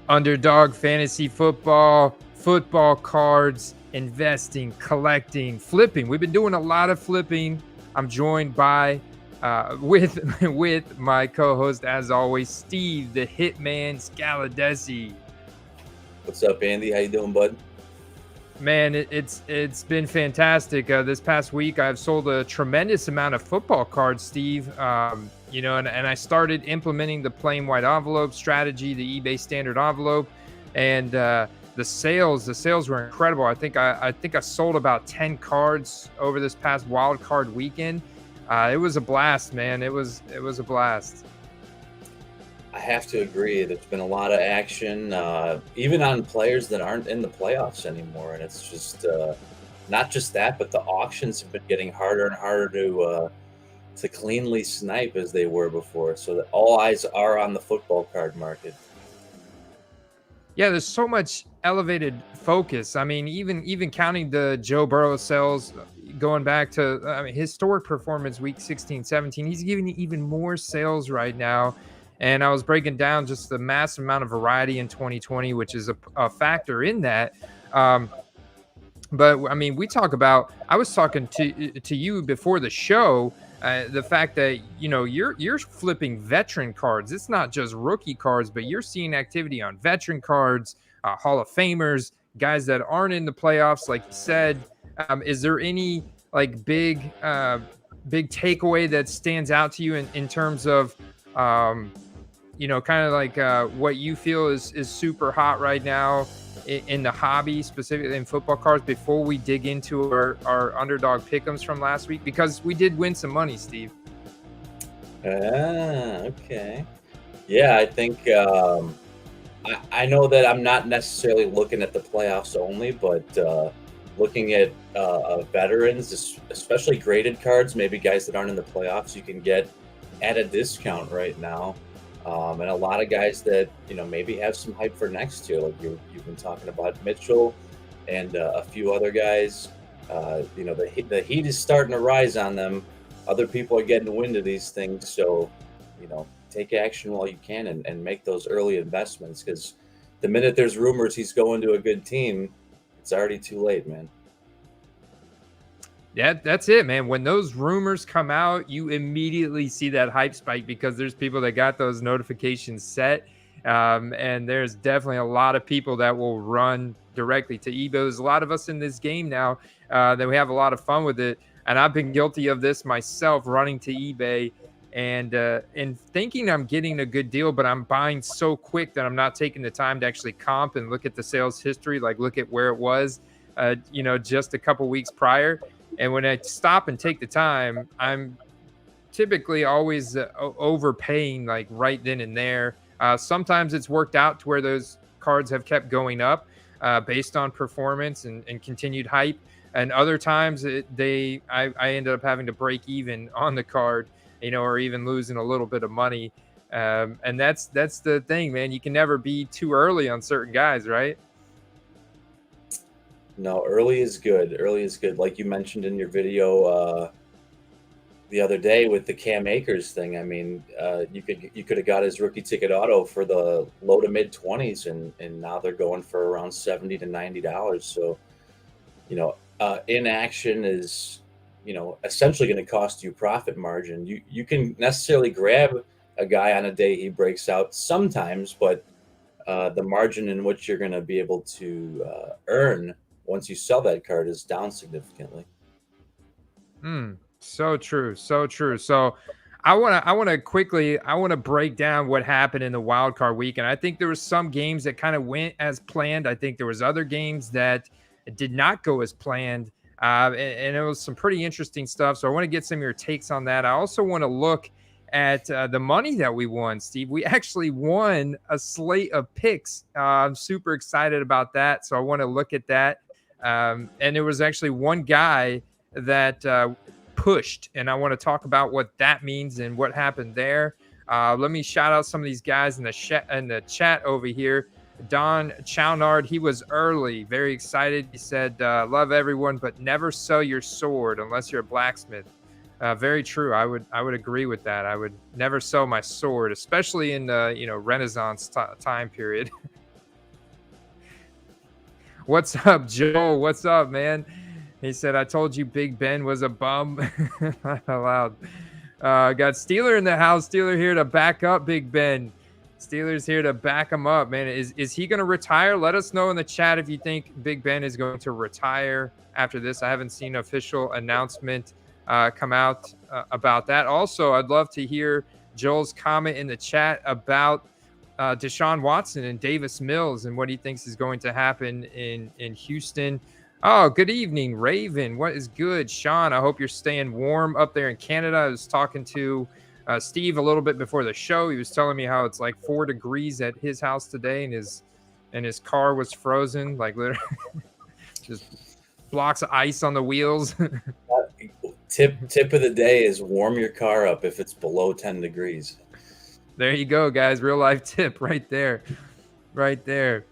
Underdog fantasy football, football cards, investing, collecting, flipping. We've been doing a lot of flipping. I'm joined by with with my co-host as always, Steve the Hitman Scaladesi. What's up, Andy? How you doing, bud? Man, it's been fantastic. This past week, I've sold a tremendous amount of football cards, Steve. And I started implementing the plain white envelope strategy, the eBay standard envelope, and the sales were incredible. I think I sold about 10 cards over this past wild card weekend. It was a blast, man. It was a blast. I have to agree. There's been a lot of action, even on players that aren't in the playoffs anymore. And it's just not just that, but the auctions have been getting harder and harder to cleanly snipe as they were before. So that all eyes are on the football card market. Yeah, there's so much elevated focus. I mean, even counting the Joe Burrow sales going back to historic performance week 16, 17, he's giving you even more sales right now. And I was breaking down just the massive amount of variety in 2020, which is a factor in that. Um, but I mean, I was talking to you before the show, the fact that you're flipping veteran cards. It's not just rookie cards, but you're seeing activity on veteran cards, Hall of Famers, guys that aren't in the playoffs, like you said. Is there any like big takeaway that stands out to you in terms of kind of like what you feel is super hot right now in the hobby, specifically in football cards, before we dig into our underdog pick'ems from last week? Because we did win some money, Steve. Okay. Yeah, I think I know that I'm not necessarily looking at the playoffs only, but looking at veterans, especially graded cards, maybe guys that aren't in the playoffs, you can get at a discount right now. And a lot of guys that maybe have some hype for next year, like you've been talking about Mitchell and a few other guys. The heat is starting to rise on them. Other people are getting wind of these things, so take action while you can and make those early investments, because the minute there's rumors he's going to a good team, it's already too late, man. Yeah, that's it, man. When those rumors come out, you immediately see that hype spike because there's people that got those notifications set. And there's definitely a lot of people that will run directly to eBay. There's a lot of us in this game now that we have a lot of fun with it. And I've been guilty of this myself, running to eBay and thinking I'm getting a good deal, but I'm buying so quick that I'm not taking the time to actually comp and look at the sales history, like look at where it was, just a couple weeks prior. And when I stop and take the time, I'm typically always overpaying like right then and there. Sometimes it's worked out to where those cards have kept going up based on performance and continued hype. And other times I ended up having to break even on the card, or even losing a little bit of money. And that's the thing, man. You can never be too early on certain guys, right? No, early is good. Early is good. Like you mentioned in your video the other day with the Cam Akers thing. I mean, you could have got his rookie ticket auto for the low to mid 20s, and now they're going for around $70 to $90. So, inaction is essentially going to cost you profit margin. You can necessarily grab a guy on a day he breaks out sometimes, but the margin in which you're going to be able to earn once you sell that card is down significantly. So true, so true. So I want to break down what happened in the wild card week, and I think there was some games that kind of went as planned. I think there was other games that did not go as planned, and it was some pretty interesting stuff. So I want to get some of your takes on that. I also want to look at the money that we won, Steve. We actually won a slate of picks. I'm super excited about that. So I want to look at that. And there was actually one guy that pushed, and I want to talk about what that means and what happened there. Let me shout out some of these guys in the chat over here. Don Chownard, he was early, very excited. He said, "Love everyone, but never sell your sword unless you're a blacksmith." Very true. I would agree with that. I would never sell my sword, especially in the Renaissance time period. What's up, Joel? What's up, man? He said, I told you Big Ben was a bum. Not allowed. Got Steeler in the house. Steeler here to back up Big Ben. Steelers here to back him up, man. Is he going to retire? Let us know in the chat if you think Big Ben is going to retire after this. I haven't seen an official announcement come out about that. Also, I'd love to hear Joel's comment in the chat about Deshaun Watson and Davis Mills and what he thinks is going to happen in Houston. Oh, good evening, Raven. What is good? Sean, I hope you're staying warm up there in Canada. I was talking to Steve a little bit before the show. He was telling me how it's like 4 degrees at his house today, and his car was frozen, like literally just blocks of ice on the wheels. Tip of the day is warm your car up if it's below 10 degrees. There you go, guys. Real life tip right there. Right there.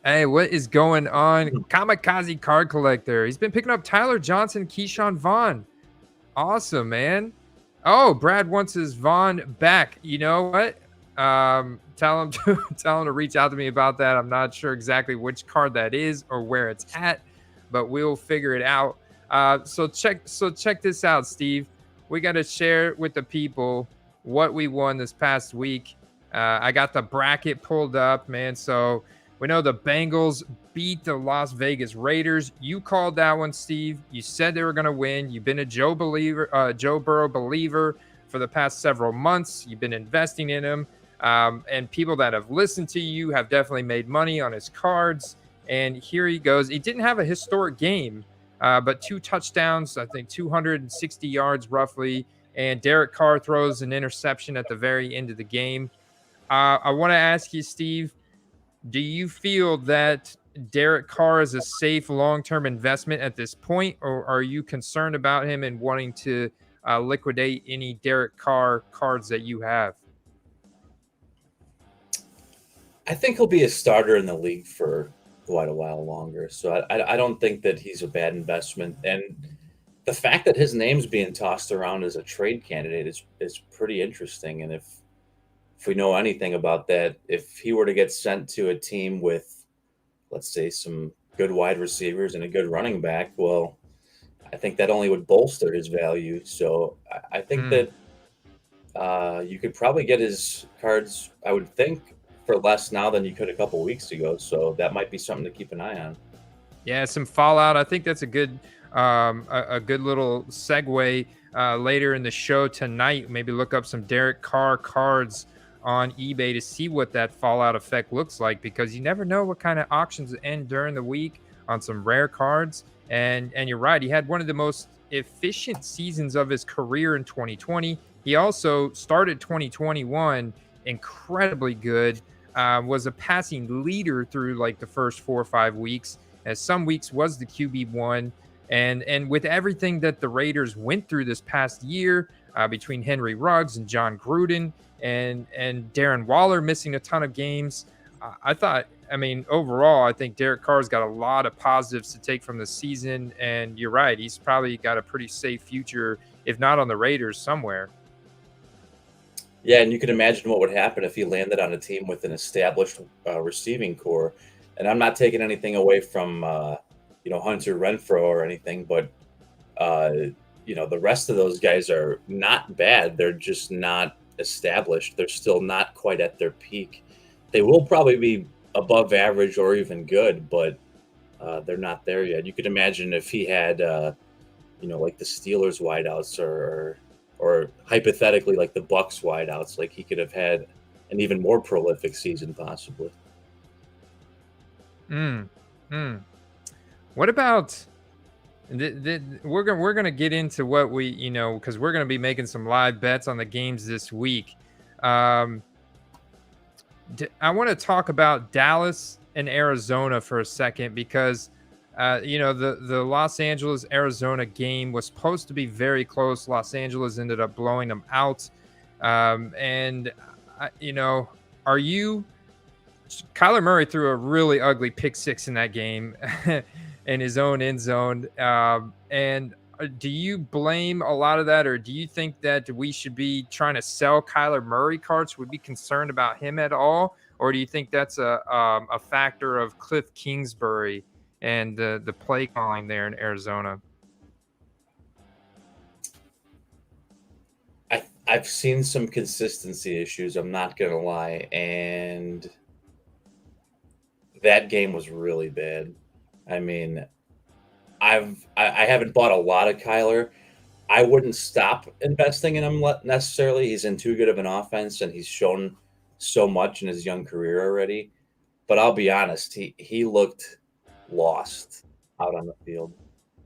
Hey, what is going on? Kamikaze Card Collector. He's been picking up Tyler Johnson, Keyshawn Vaughn. Awesome, man. Oh, Brad wants his Vaughn back. You know what? Tell him to reach out to me about that. I'm not sure exactly which card that is or where it's at, but we'll figure it out. So check this out, Steve. We got to share with the people what we won this past week. I got the bracket pulled up, man. So we know the Bengals beat the Las Vegas Raiders. You called that one, Steve. You said they were going to win. You've been a Joe Burrow believer for the past several months. You've been investing in him. And people that have listened to you have definitely made money on his cards. And here he goes. He didn't have a historic game, but 2 touchdowns, I think 260 yards roughly. And Derek Carr throws an interception at the very end of the game. I want to ask you, Steve, do you feel that Derek Carr is a safe long-term investment at this point, or are you concerned about him and wanting to liquidate any Derek Carr cards that you have? I think he'll be a starter in the league for quite a while longer. So I don't think that he's a bad investment. And the fact that his name's being tossed around as a trade candidate is pretty interesting. And if we know anything about that, if he were to get sent to a team with, let's say, some good wide receivers and a good running back, well, I think that only would bolster his value. So I think that you could probably get his cards, I would think, for less now than you could a couple weeks ago. So that might be something to keep an eye on. Yeah, some fallout. I think that's a good little segue later in the show tonight. Maybe look up some Derek Carr cards on eBay to see what that fallout effect looks like, because you never know what kind of auctions end during the week on some rare cards. And you're right, he had one of the most efficient seasons of his career in 2020. He also started 2021 incredibly good, was a passing leader through like the first 4 or 5 weeks, as some weeks was the QB1. And with everything that the Raiders went through this past year, between Henry Ruggs and John Gruden and Darren Waller missing a ton of games, overall, I think Derek Carr's got a lot of positives to take from the season. And you're right, he's probably got a pretty safe future, if not on the Raiders, somewhere. Yeah, and you can imagine what would happen if he landed on a team with an established receiving core. And I'm not taking anything away from Hunter Renfrow or anything, but the rest of those guys are not bad. They're just not established. They're still not quite at their peak. They will probably be above average or even good, but they're not there yet. You could imagine if he had, like the Steelers wideouts or hypothetically like the Bucks wideouts, like he could have had an even more prolific season possibly. What about we're gonna get into what we because we're gonna be making some live bets on the games this week. I want to talk about Dallas and Arizona for a second, because the Los Angeles Arizona game was supposed to be very close. Los Angeles ended up blowing them out. Are you? Kyler Murray threw a really ugly pick six in that game in his own end zone. And do you blame a lot of that, or do you think that we should be trying to sell Kyler Murray cards? Would be concerned about him at all, or do you think that's a factor of Cliff Kingsbury and the play calling there in Arizona? I've seen some consistency issues, I'm not gonna lie, and that game was really bad. I mean, I haven't bought a lot of Kyler. I wouldn't stop investing in him necessarily. He's in too good of an offense, and he's shown so much in his young career already. But I'll be honest, he looked lost out on the field,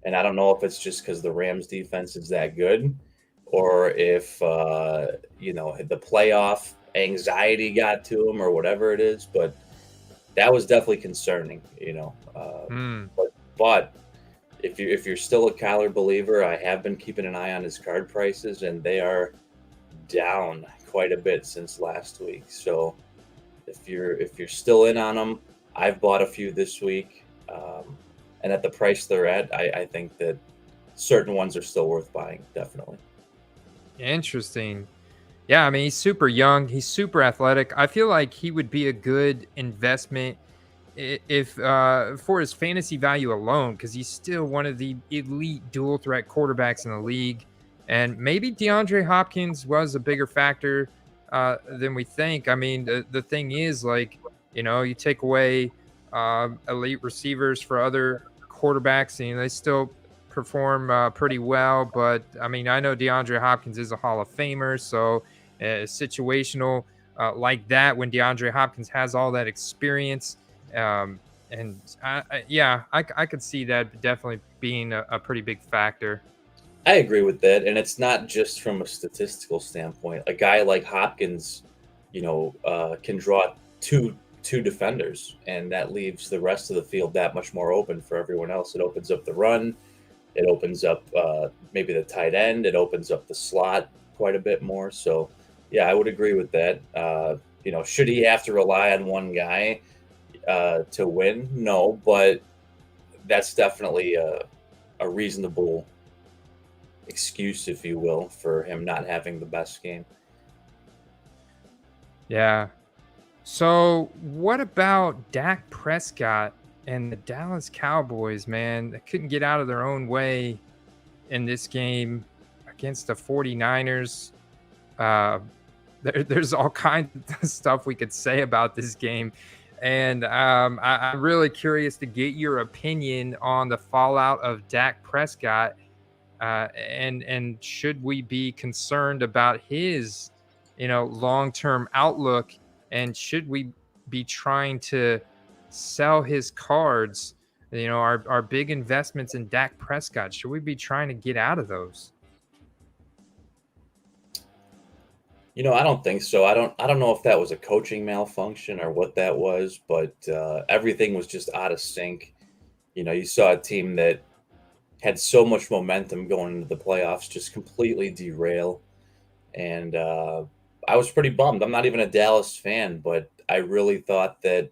and I don't know if it's just because the Rams defense is that good, or if the playoff anxiety got to him, or whatever it is. But that was definitely concerning. But if you're still a Kyler believer, I have been keeping an eye on his card prices, and they are down quite a bit since last week. So if you're still in on them, I've bought a few this week, and at the price they're at, I think that certain ones are still worth buying. Definitely. Interesting. Yeah, I mean, he's super young. He's super athletic. I feel like he would be a good investment if for his fantasy value alone, because he's still one of the elite dual threat quarterbacks in the league. And maybe DeAndre Hopkins was a bigger factor than we think. I mean, the thing is, like, you take away elite receivers for other quarterbacks, and they still perform pretty well. But I mean, I know DeAndre Hopkins is a Hall of Famer, so situational like that, when DeAndre Hopkins has all that experience, and I could see that definitely being a pretty big factor. I agree with that, and it's not just from a statistical standpoint. A guy like Hopkins, can draw two defenders, and that leaves the rest of the field that much more open for everyone else. It opens up the run, it opens up maybe the tight end, it opens up the slot quite a bit more. So, yeah, I would agree with that. Should he have to rely on one guy to win? No, but that's definitely a reasonable excuse, if you will, for him not having the best game. Yeah. So what about Dak Prescott and the Dallas Cowboys, man? They couldn't get out of their own way in this game against the 49ers. There's all kinds of stuff we could say about this game. And I'm really curious to get your opinion on the fallout of Dak Prescott. And should we be concerned about his, long-term outlook? And should we be trying to sell his cards, our big investments in Dak Prescott? Should we be trying to get out of those? I don't think so. I don't know if that was a coaching malfunction or what that was, but everything was just out of sync. You saw a team that had so much momentum going into the playoffs just completely derail. And I was pretty bummed. I'm not even a Dallas fan, but I really thought that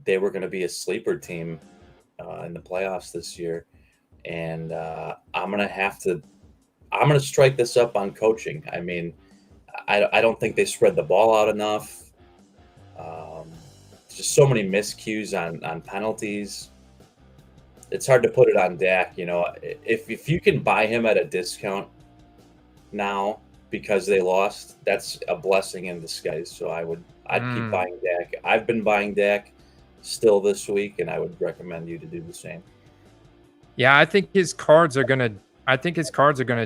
they were going to be a sleeper team in the playoffs this year. And I'm going to strike this up on coaching. I mean, I don't think they spread the ball out enough. Just so many miscues on penalties. It's hard to put it on Dak. If you can buy him at a discount now because they lost, that's a blessing in disguise. So I'd keep buying Dak. I've been buying Dak still this week, and I would recommend you to do the same. Yeah, I think his cards are gonna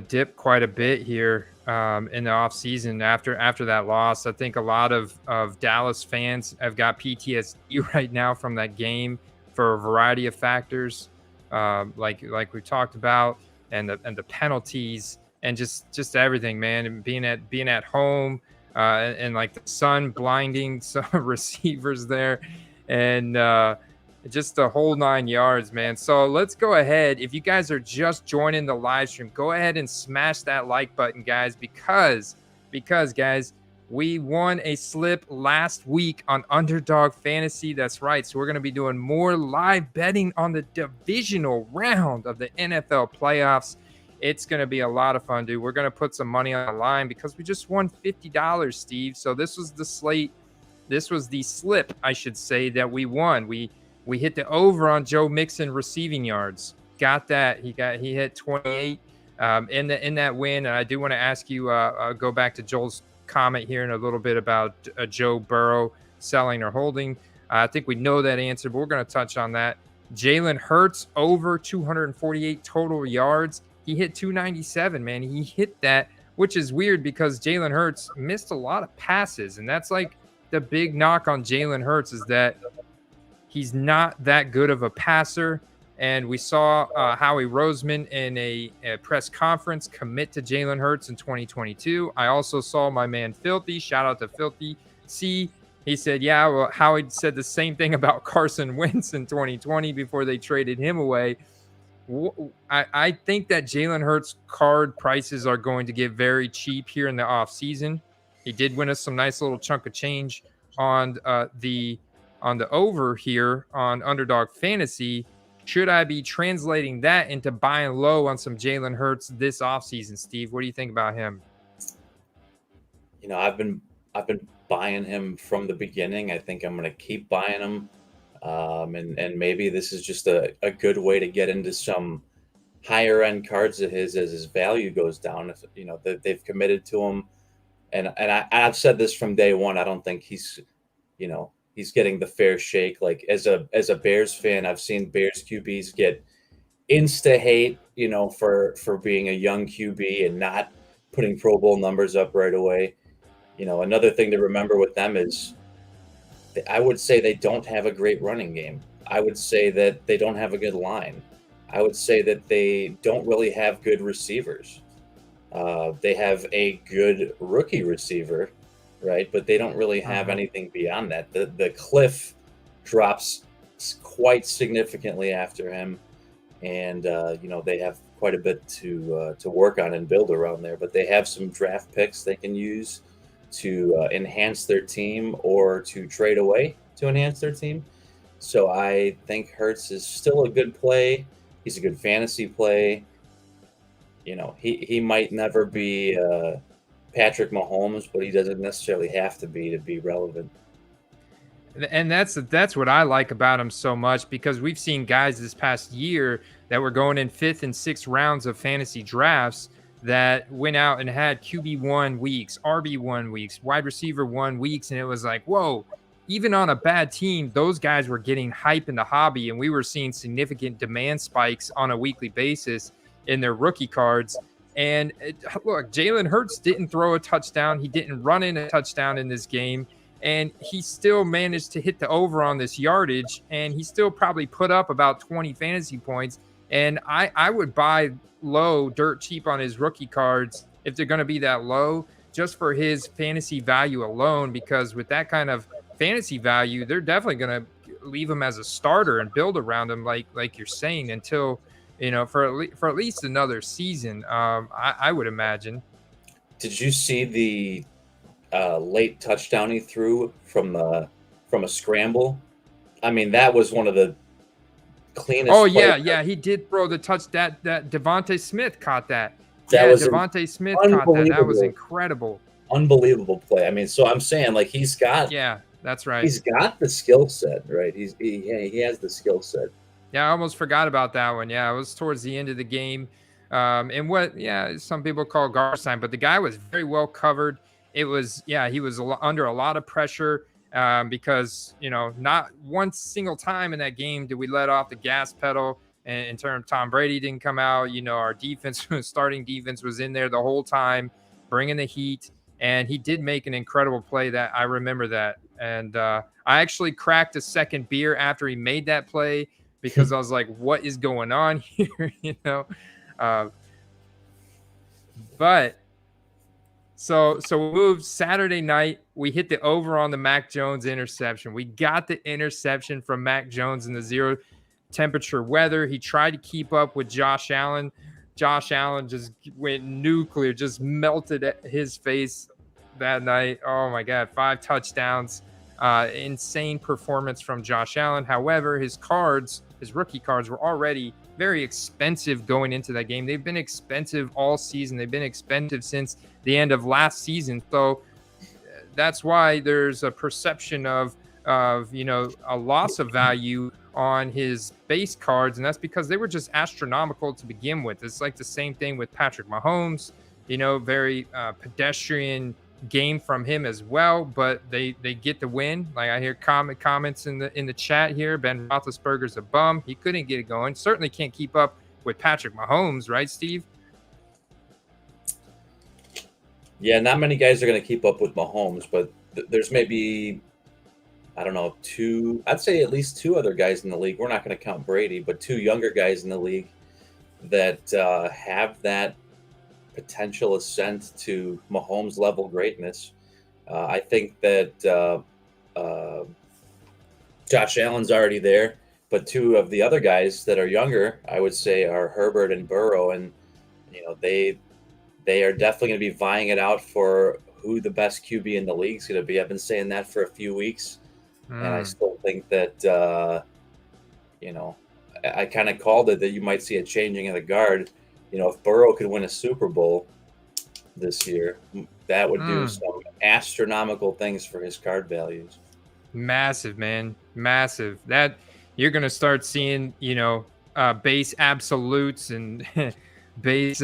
dip quite a bit here in the offseason after that loss. I think a lot of Dallas fans have got PTSD right now from that game for a variety of factors, like we talked about, and the penalties and just everything, man. And being at home and like the sun blinding some receivers there, and just the whole 9 yards, man. So let's go ahead. If you guys are just joining the live stream, go ahead and smash that like button, guys, because guys, we won a slip last week on Underdog Fantasy. That's right. So we're going to be doing more live betting on the divisional round of the NFL playoffs. It's going to be a lot of fun, dude. We're going to put some money on the line because we just won $50, Steve. So this was the slate. This was the slip, I should say, that we won. We hit the over on Joe Mixon receiving yards. Got that. He hit 28 in that win. And I do want to ask you, go back to Joel's comment here in a little bit about Joe Burrow selling or holding. I think we know that answer, but we're going to touch on that. Jalen Hurts over 248 total yards. He hit 297, man. He hit that, which is weird because Jalen Hurts missed a lot of passes. And that's like the big knock on Jalen Hurts is that he's not that good of a passer. And we saw Howie Roseman in a press conference commit to Jalen Hurts in 2022. I also saw my man Filthy. Shout out to Filthy C. He said, yeah, well, Howie said the same thing about Carson Wentz in 2020 before they traded him away. I think that Jalen Hurts card prices are going to get very cheap here in the offseason. He did win us some nice little chunk of change on the over here on Underdog Fantasy. Should I be translating that into buying low on some Jalen Hurts this offseason, Steve? What do you think about him? You know, I've been buying him from the beginning. I think I'm going to keep buying him. And maybe this is just a good way to get into some higher end cards of his as his value goes down. If you know they've committed to him, and I've said this from day one. I don't think he's getting the fair shake. Like as a Bears fan, I've seen Bears QBs get insta hate, for being a young QB and not putting Pro Bowl numbers up right away. Another thing to remember with them is I would say they don't have a great running game. I would say that they don't have a good line. I would say that they don't really have good receivers. They have a good rookie receiver, right? But they don't really have anything beyond that. The cliff drops quite significantly after him, and they have quite a bit to work on and build around there. But they have some draft picks they can use to enhance their team or to trade away to enhance their team. So I think Hurts is still a good play. He's a good fantasy play. He might never be Patrick Mahomes, but he doesn't necessarily have to be relevant. And that's what I like about him so much, because we've seen guys this past year that were going in 5th and 6th rounds of fantasy drafts that went out and had QB1 weeks, RB1 weeks, wide receiver 1 weeks. And it was like, whoa, even on a bad team, those guys were getting hype in the hobby. And we were seeing significant demand spikes on a weekly basis in their rookie cards. And look, Jalen Hurts didn't throw a touchdown. He didn't run in a touchdown in this game. And he still managed to hit the over on this yardage. And he still probably put up about 20 fantasy points. And I would buy low, dirt cheap on his rookie cards if they're going to be that low, just for his fantasy value alone, because with that kind of fantasy value, they're definitely going to leave him as a starter and build around him, like you're saying, until, for at least another season, I would imagine. Did you see the late touchdown he threw from a scramble? I mean, that was one of the cleanest. Oh yeah, he did throw the touch that Devontae Smith caught that. Devontae Smith caught that. That was incredible. Unbelievable play. I mean, so I'm saying, like, he's got. Yeah, that's right. He's got the skill set, right? He has the skill set. Yeah, I almost forgot about that one. Yeah, it was towards the end of the game, and what some people call garbage time, but the guy was very well covered. It was he was under a lot of pressure. Because, not one single time in that game did we let off the gas pedal. And in terms of Tom Brady didn't come out, our defense, starting defense was in there the whole time, bringing the heat. And he did make an incredible play that I remember that. And I actually cracked a second beer after he made that play, because I was like, what is going on here? But So we moved Saturday night. We hit the over on the Mac Jones interception. We got the interception from Mac Jones in the 0 temperature weather. He tried to keep up with Josh Allen. Josh Allen just went nuclear, just melted his face that night. Oh my God, 5 touchdowns. Insane performance from Josh Allen. However, his rookie cards were already very expensive going into that game. They've been expensive all season. They've been expensive since the end of last season. So that's why there's a perception of a loss of value on his base cards, and that's because they were just astronomical to begin with. It's like the same thing with Patrick Mahomes, very pedestrian game from him as well, but they get the win. Like I hear comments in the chat here. Ben Roethlisberger's a bum. He couldn't get it going. Certainly can't keep up with Patrick Mahomes, right, Steve? Yeah, not many guys are going to keep up with Mahomes, but there's maybe, I don't know, I'd say at least two other guys in the league. We're not going to count Brady, but two younger guys in the league that have that potential ascent to Mahomes level greatness. I think that Josh Allen's already there, but two of the other guys that are younger, I would say, are Herbert and Burrow, and they are definitely going to be vying it out for who the best QB in the league is going to be. I've been saying that for a few weeks, and I still think that I kind of called it that you might see a changing of the guard. If Burrow could win a Super Bowl this year, that would do some astronomical things for his card values. Massive, man. Massive. That you're going to start seeing, base absolutes and base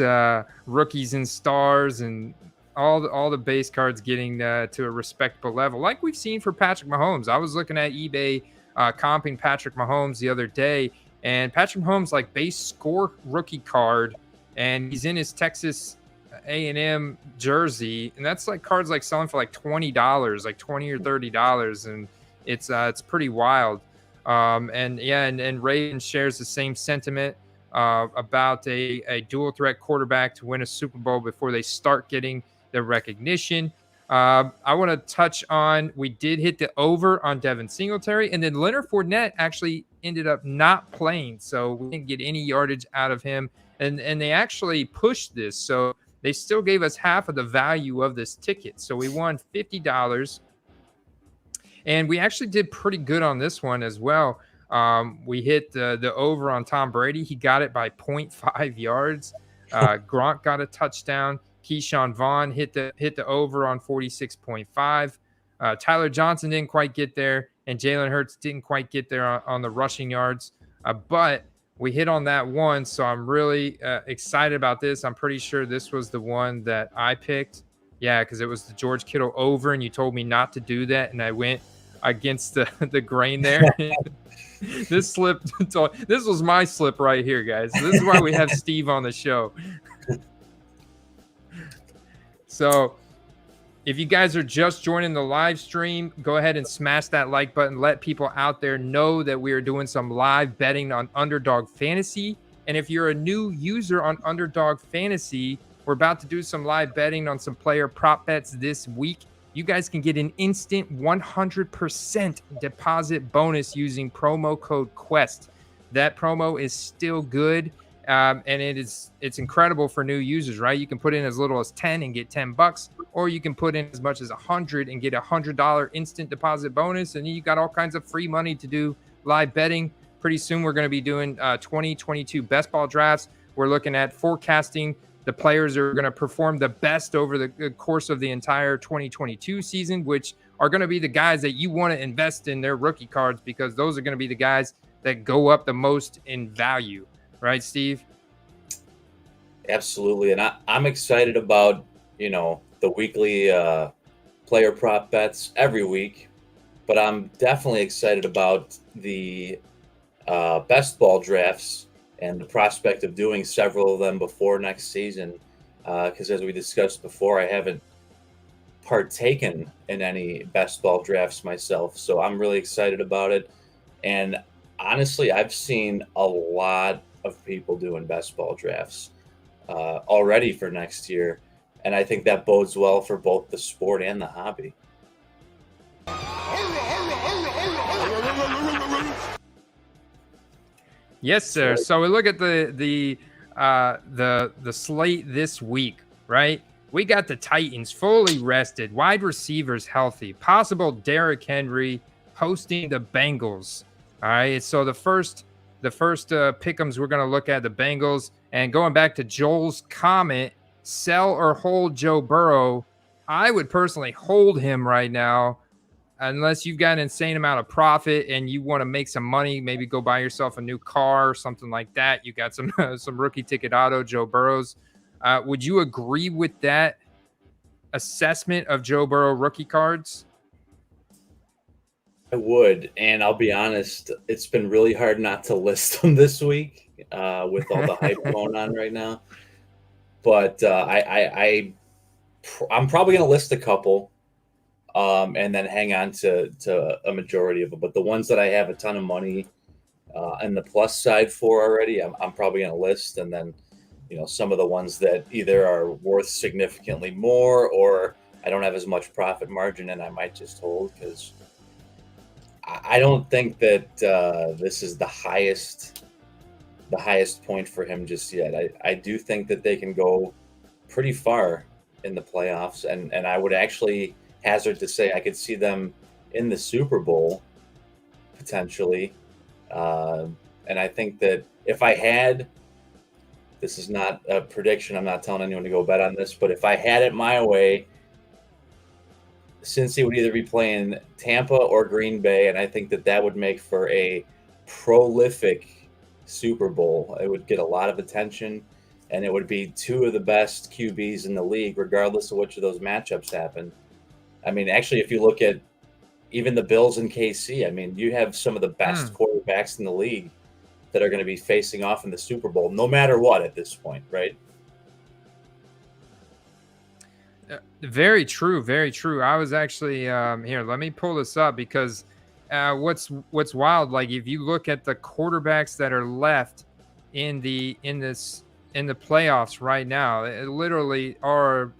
rookies and stars and all the base cards getting to a respectable level, like we've seen for Patrick Mahomes. I was looking at eBay comping Patrick Mahomes the other day, and Patrick Mahomes like base score rookie card, and he's in his Texas A&M jersey, and that's like cards like selling for like $20, like $20 or $30, and it's pretty wild. And Raven shares the same sentiment about a dual threat quarterback to win a Super Bowl before they start getting the recognition. I want to touch on, we did hit the over on Devin Singletary, and then Leonard Fournette actually ended up not playing, so we didn't get any yardage out of him. And they actually pushed this, so they still gave us half of the value of this ticket. So we won $50, and we actually did pretty good on this one as well. We hit the over on Tom Brady. He got it by 0.5 yards. Gronk got a touchdown. Keyshawn Vaughn hit the over on 46.5. Tyler Johnson didn't quite get there, and Jalen Hurts didn't quite get there on the rushing yards. But we hit on that one, so I'm really excited about this. I'm pretty sure this was the one that I picked. Yeah, because it was the George Kittle over, and you told me not to do that, and I went against the grain there. This slipped. This was my slip right here, guys. This is why we have Steve on the show. So if you guys are just joining the live stream, go ahead and smash that like button. Let people out there know that we are doing some live betting on Underdog Fantasy. And if you're a new user on Underdog Fantasy, we're about to do some live betting on some player prop bets this week. You guys can get an instant 100% deposit bonus using promo code QUEST. That promo is still good. And it's incredible for new users, right? You can put in as little as 10 and get $10, or you can put in as much as 100 and get $100 instant deposit bonus. And you got all kinds of free money to do live betting. Pretty soon we're going to be doing 2022 best ball drafts. We're looking at forecasting the players are going to perform the best over the course of the entire 2022 season, which are going to be the guys that you want to invest in their rookie cards, because those are going to be the guys that go up the most in value. Right, Steve? Absolutely. And I'm excited about, the weekly player prop bets every week, but I'm definitely excited about the best ball drafts and the prospect of doing several of them before next season. Because as we discussed before, I haven't partaken in any best ball drafts myself. So I'm really excited about it. And honestly, I've seen a lot of people doing best ball drafts already for next year, and I think that bodes well for both the sport and the hobby. Yes, sir. So we look at the slate this week, right? We got the Titans fully rested, wide receivers healthy, possible Derrick Henry hosting the Bengals. All right, so the first the first pick'ems we're going to look at, the Bengals. And going back to Joel's comment, sell or hold Joe Burrow. I would personally hold him right now, unless you've got an insane amount of profit and you want to make some money, maybe go buy yourself a new car or something like that. You got some some rookie ticket auto Joe Burrows. Would you agree with that assessment of Joe Burrow rookie cards? I would, and I'll be honest, it's been really hard not to list them this week with all the hype going on right now. But I'm probably going to list a couple, and then hang on to a majority of them. But the ones that I have a ton of money on the plus side for already, I'm probably going to list, and then some of the ones that either are worth significantly more or I don't have as much profit margin, and I might just hold because I don't think that this is the highest point for him just yet. I do think that they can go pretty far in the playoffs, and I would actually hazard to say I could see them in the Super Bowl potentially. And I think that if I had, this is not a prediction, I'm not telling anyone to go bet on this, but if I had it my way, Cincy would either be playing Tampa or Green Bay, and I think that would make for a prolific Super Bowl. It would get a lot of attention, and it would be two of the best QBs in the league, regardless of which of those matchups happen. I mean, actually, if you look at even the Bills and KC, I mean, you have some of the best quarterbacks in the league that are going to be facing off in the Super Bowl, no matter what at this point, right? Very true. Very true. I was actually here. Let me pull this up because what's wild. Like if you look at the quarterbacks that are left in the playoffs right now, it literally are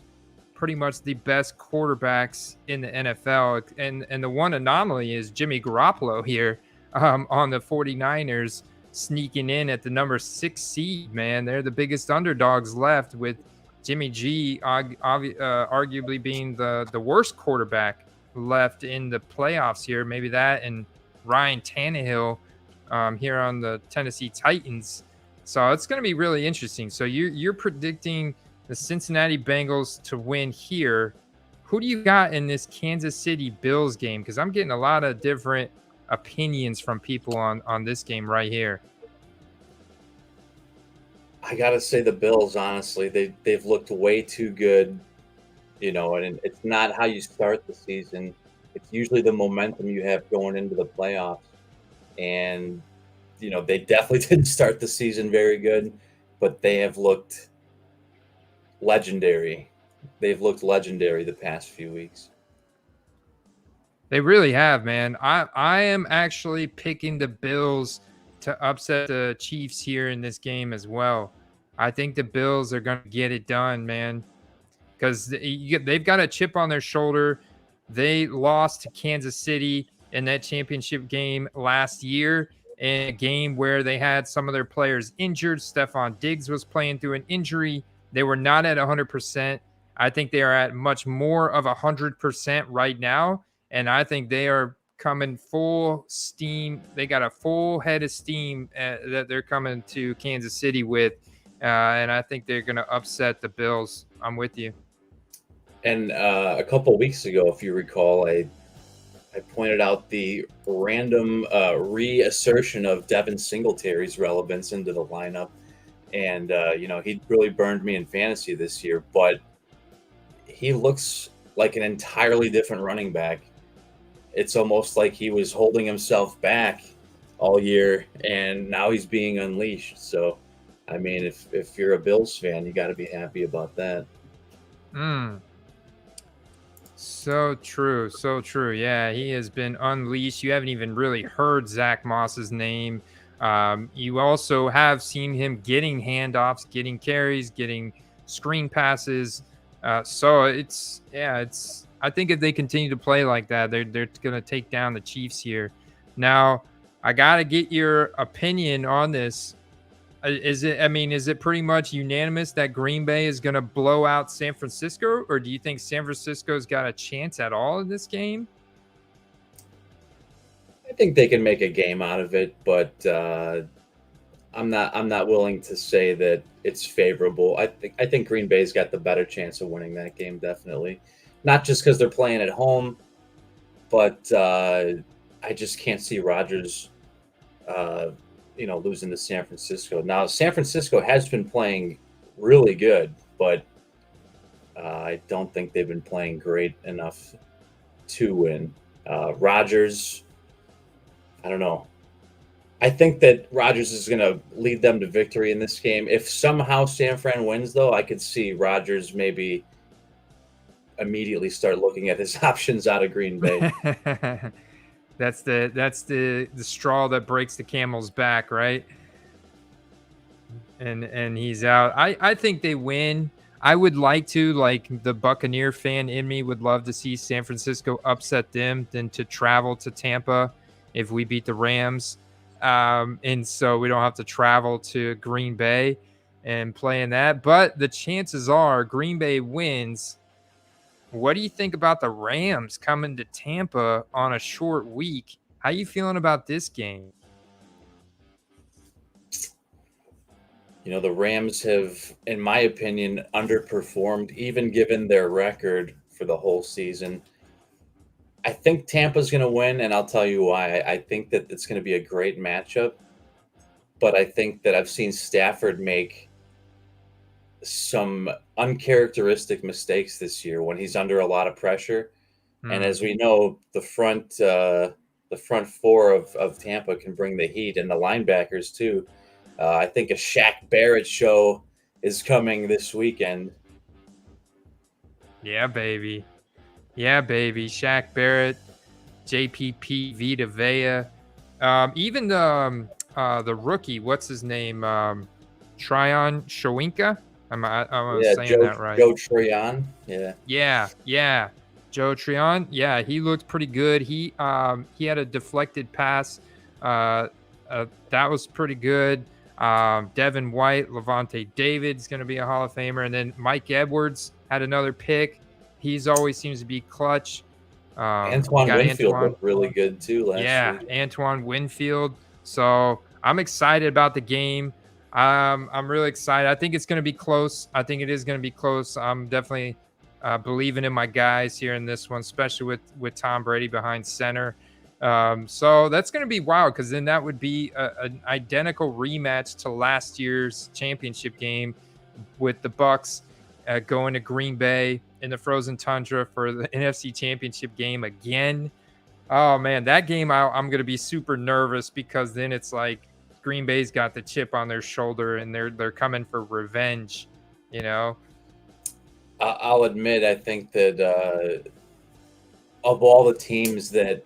pretty much the best quarterbacks in the NFL. And the one anomaly is Jimmy Garoppolo here on the 49ers sneaking in at the number 6 seed. Man, they're the biggest underdogs left, with Jimmy G arguably being the worst quarterback left in the playoffs here. Maybe that and Ryan Tannehill here on the Tennessee Titans. So it's going to be really interesting. So you're predicting the Cincinnati Bengals to win here. Who do you got in this Kansas City Bills game? Because I'm getting a lot of different opinions from people on this game right here. I gotta say the Bills, honestly, they've looked way too good, and it's not how you start the season. It's usually the momentum you have going into the playoffs. And, they definitely didn't start the season very good, but they have looked legendary. They've looked legendary the past few weeks. They really have, man. I am actually picking the Bills to upset the Chiefs here in this game as well. I think the Bills are going to get it done, man, because they've got a chip on their shoulder. They lost to Kansas City in that championship game last year, in a game where they had some of their players injured. Stephon Diggs was playing through an injury. They were not at 100%. I think they are at much more of 100% right now, and I think they are coming full steam. They got a full head of steam that they're coming to Kansas City with, and I think they're going to upset the Bills. I'm with you. And a couple weeks ago, if you recall, I pointed out the random reassertion of Devin Singletary's relevance into the lineup, and he really burned me in fantasy this year, but he looks like an entirely different running back. It's almost like he was holding himself back all year, and now he's being unleashed. So, I mean, if you're a Bills fan, you got to be happy about that. So true. So true. Yeah, he has been unleashed. You haven't even really heard Zach Moss's name. You also have seen him getting handoffs, getting carries, getting screen passes. So I think if they continue to play like that, they're going to take down the Chiefs here. Now, I got to get your opinion on this. Is it pretty much unanimous that Green Bay is going to blow out San Francisco, or do you think San Francisco's got a chance at all in this game? I think they can make a game out of it, but I'm not willing to say that it's favorable. I think Green Bay's got the better chance of winning that game, definitely. Not just because they're playing at home, but I just can't see Rodgers, losing to San Francisco. Now, San Francisco has been playing really good, but I don't think they've been playing great enough to win. Rodgers, I don't know. I think that Rodgers is going to lead them to victory in this game. If somehow San Fran wins, though, I could see Rodgers maybe immediately start looking at his options out of Green Bay. That's the straw that breaks the camel's back, right? And he's out. I think they win. I would like to, like the Buccaneer fan in me would love to see San Francisco upset them than to travel to Tampa if we beat the Rams. And so we don't have to travel to Green Bay and play in that. But the chances are Green Bay wins. What do you think about the Rams coming to Tampa on a short week? How you feeling about this game? The Rams have, in my opinion, underperformed, even given their record for the whole season. I think Tampa's going to win, and I'll tell you why. I think that it's going to be a great matchup, but I think that I've seen Stafford make some uncharacteristic mistakes this year when he's under a lot of pressure. And as we know, the front four of Tampa can bring the heat, and the linebackers too. I think a Shaq Barrett show is coming this weekend. Yeah, baby. Yeah, baby. Shaq Barrett, JPP, Vita Vea. Even the rookie, what's his name? Tryon Shawinka? I'm saying that right. Joe Tryon. Yeah. Joe Tryon. Yeah, he looked pretty good. He had a deflected pass. That was pretty good. Devin White, Levante David's going to be a Hall of Famer. And then Mike Edwards had another pick. He's always seems to be clutch. Antoine Winfield looked really good too last week. Yeah, Antoine Winfield. So I'm excited about the game. I'm really excited. I think it's going to be close. I think it is going to be close. I'm definitely believing in my guys here in this one, especially with Tom Brady behind center. So that's going to be wild because then that would be an identical rematch to last year's championship game with the Bucs going to Green Bay in the frozen tundra for the NFC Championship game again. Oh man, that game I'm going to be super nervous because then it's like Green Bay's got the chip on their shoulder and they're coming for revenge, I'll admit, I think that of all the teams that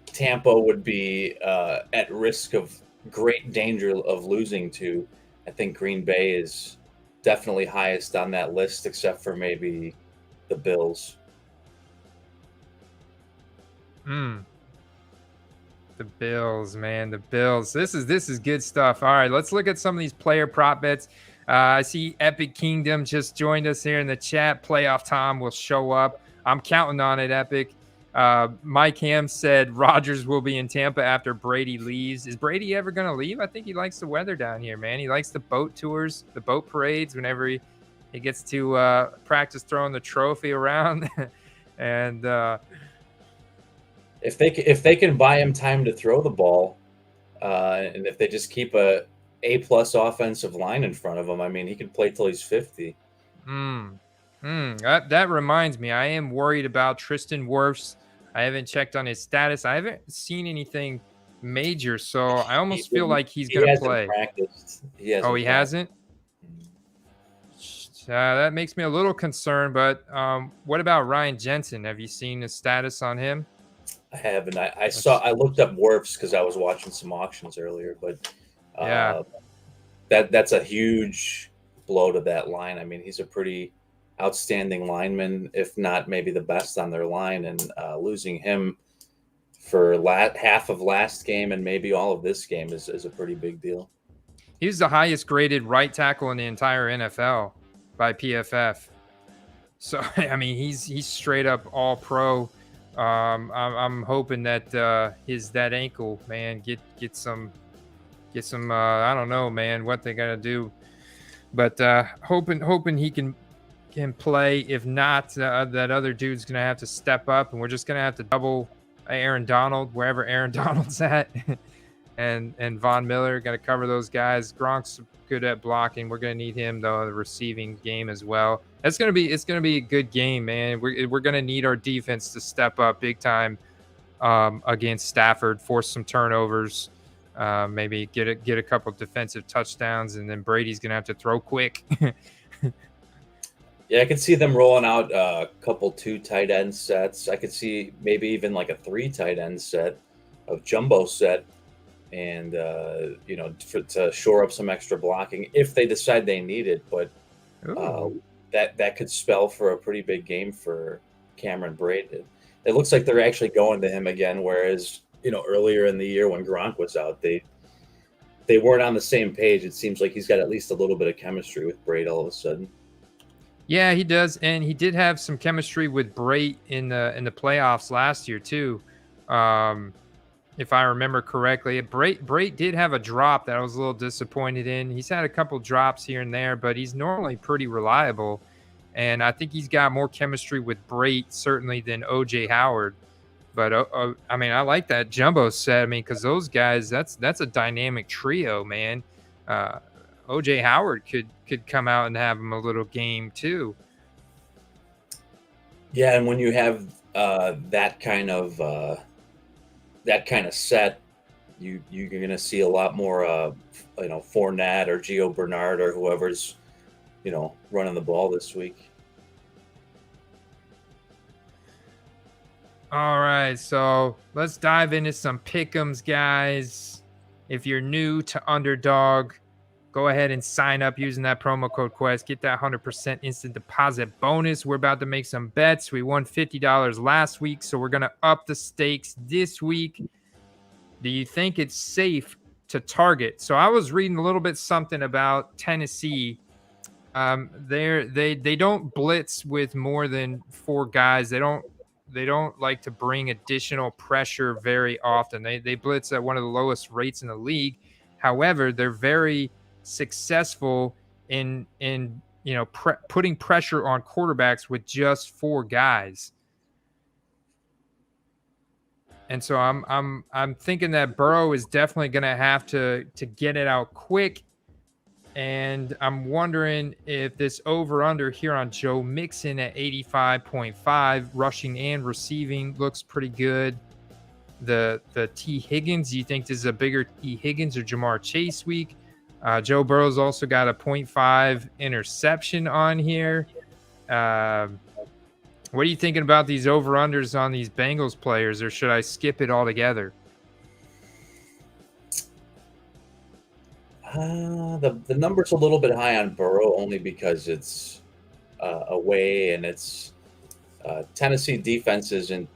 Tampa would be at risk of great danger of losing to, I think Green Bay is definitely highest on that list, except for maybe the Bills. The Bills, man, the Bills. This is good stuff. All right, let's look at some of these player prop bets. I see Epic Kingdom just joined us here in the chat. Playoff Tom will show up. I'm counting on it, Epic. Mike Ham said Rodgers will be in Tampa after Brady leaves. Is Brady ever going to leave? I think he likes the weather down here, man. He likes the boat tours, the boat parades whenever he gets to practice throwing the trophy around. And if they can buy him time to throw the ball, and if they just keep a plus offensive line in front of him, I mean, he could play till he's 50. That reminds me, I am worried about Tristan Wirfs. I haven't checked on his status. I haven't seen anything major, so I almost feel like he's going to play. He hasn't? That makes me a little concerned, but what about Ryan Jensen? Have you seen the status on him? I haven't. I looked up Wirfs because I was watching some auctions earlier, but that's a huge blow to that line. I mean, he's a pretty outstanding lineman, if not maybe the best on their line, and losing him for half of last game and maybe all of this game is a pretty big deal. He's the highest graded right tackle in the entire NFL by PFF. So I mean, he's straight up all pro. I'm hoping that that ankle, man, get some get some. I don't know, man, what they got to do, but hoping he can play. If not, that other dude's gonna have to step up, and we're just gonna have to double Aaron Donald wherever Aaron Donald's at, and Von Miller got to cover those guys. Gronk's good at blocking. We're gonna need him though in the receiving game as well. It's gonna be a good game, man. We're gonna need our defense to step up big time against Stafford, force some turnovers, maybe get a couple defensive touchdowns, and then Brady's gonna have to throw quick. Yeah, I could see them rolling out a couple 2 tight end sets. I could see maybe even like a 3 tight end set of jumbo set, and to shore up some extra blocking if they decide they need it. But that could spell for a pretty big game for Cameron Brady. It looks like they're actually going to him again, whereas earlier in the year when Gronk was out, they weren't on the same page. It seems like he's got at least a little bit of chemistry with Brady all of a sudden. Yeah, he does, and he did have some chemistry with Brady in the playoffs last year too, if I remember correctly. Brady did have a drop that I was a little disappointed in. He's had a couple drops here and there, but he's normally pretty reliable, and I think he's got more chemistry with Brady certainly than OJ Howard. But I mean, I like that jumbo set. I mean, because those guys, that's a dynamic trio, man. OJ Howard could come out and have him a little game too. Yeah, and when you have that kind of set, you're going to see a lot more Fournette or Gio Bernard or whoever's running the ball this week. All right, so let's dive into some pick'ems, guys. If you're new to Underdog, go ahead and sign up using that promo code Quest. Get that 100% instant deposit bonus. We're about to make some bets. We won $50 last week, so we're going to up the stakes this week. Do you think it's safe to target? So I was reading a little bit something about Tennessee. They don't blitz with more than 4 guys. They don't like to bring additional pressure very often. They blitz at one of the lowest rates in the league. However, they're very successful in putting pressure on quarterbacks with just 4 guys. And so I'm thinking that Burrow is definitely going to have to get it out quick. And I'm wondering if this over-under here on Joe Mixon at 85.5, rushing and receiving, looks pretty good. The T. Higgins, do you think this is a bigger T. Higgins or Jamar Chase week? Joe Burrow's also got a 0.5 interception on here. What are you thinking about these over-unders on these Bengals players, or should I skip it altogether? The number's a little bit high on Burrow only because it's away, and it's Tennessee defense isn't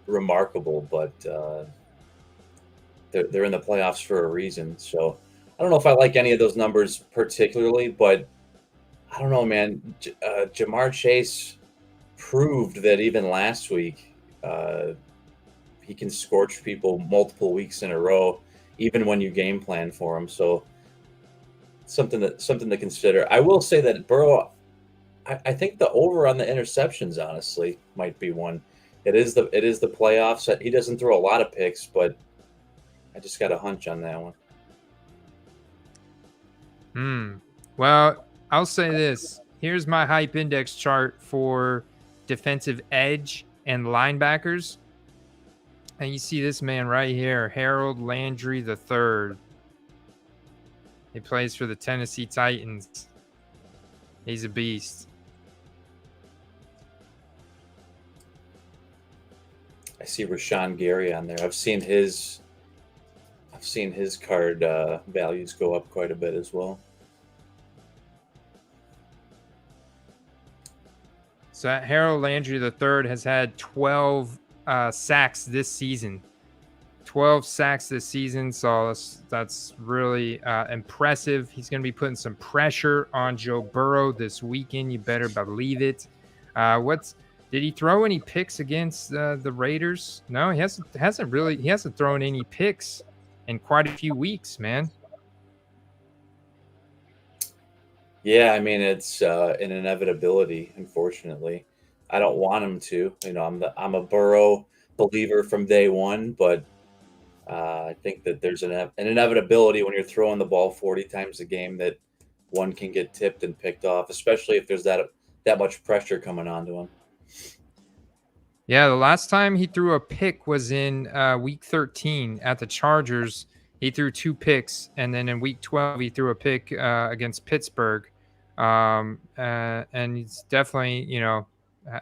remarkable, but they're in the playoffs for a reason. So I don't know if I like any of those numbers particularly, but I don't know, man. Jamar Chase proved that even last week he can scorch people multiple weeks in a row, even when you game plan for him. So something to consider. I will say that Burrow, I think the over on the interceptions honestly might be one. It is the playoffs. He doesn't throw a lot of picks, but I just got a hunch on that one. Well, I'll say this. Here's my hype index chart for defensive edge and linebackers. And you see this man right here, Harold Landry III. He plays for the Tennessee Titans. He's a beast. I see Rashawn Gary on there. I've seen his card values go up quite a bit as well. So Harold Landry III has had 12 sacks this season. 12 sacks this season, so that's really impressive. He's going to be putting some pressure on Joe Burrow this weekend. You better believe it. Did he throw any picks against the Raiders? No, he hasn't thrown any picks in quite a few weeks, man. Yeah, I mean it's an inevitability. Unfortunately, I don't want him to. I'm a Burrow believer from day one, but I think that there's an inevitability when you're throwing the ball 40 times a game that one can get tipped and picked off, especially if there's that much pressure coming onto him. Yeah, the last time he threw a pick was in week 13 at the Chargers. He threw 2 picks, and then in week 12 he threw a pick against Pittsburgh. And he's definitely,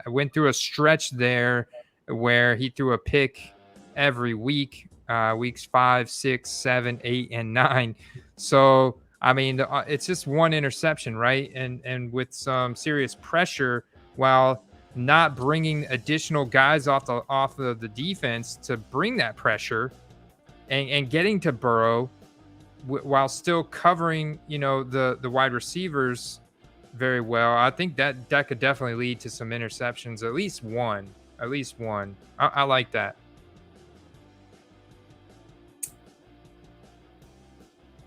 went through a stretch there where he threw a pick every week, weeks 5, 6, 7, 8, and 9. So I mean, it's just one interception, right? And with some serious pressure, while not bringing additional guys off of the defense to bring that pressure and getting to Burrow while still covering, the wide receivers very well. I think that could definitely lead to some interceptions, at least one. At least one. I like that.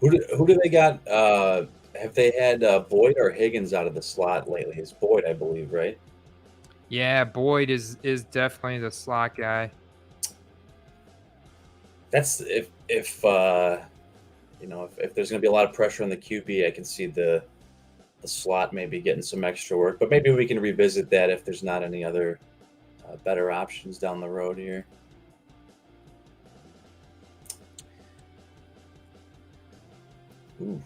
Who do they got? Have they had Boyd or Higgins out of the slot lately? It's Boyd, I believe, right? Yeah, Boyd is definitely the slot guy. That's if there's going to be a lot of pressure on the QB, I can see the slot maybe getting some extra work. But maybe we can revisit that if there's not any other better options down the road here. Ooh.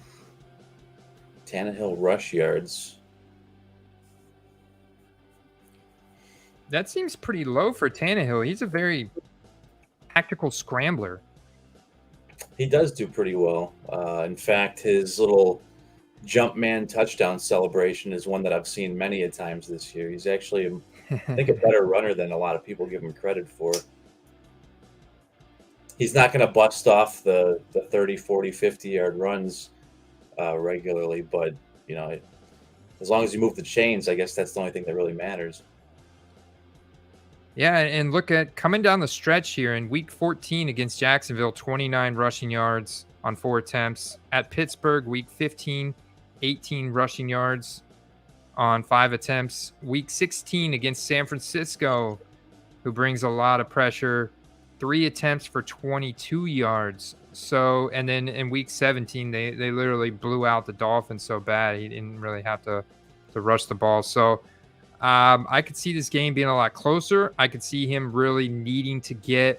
Tannehill rush yards. That seems pretty low for Tannehill. He's a very tactical scrambler. He does do pretty well. In fact, his little jump man touchdown celebration is one that I've seen many a times this year. He's actually, I think, a better runner than a lot of people give him credit for. He's not going to bust off the 30, 40, 50-yard runs regularly, but, as long as you move the chains, I guess that's the only thing that really matters. Yeah, and look at coming down the stretch here in week 14 against Jacksonville, 29 rushing yards on 4 attempts. At Pittsburgh, week 15, 18 rushing yards on 5 attempts. Week 16 against San Francisco, who brings a lot of pressure, 3 attempts for 22 yards. So, and then in week 17, they literally blew out the Dolphins so bad he didn't really have to rush the ball. So, I could see this game being a lot closer. I could see him really needing to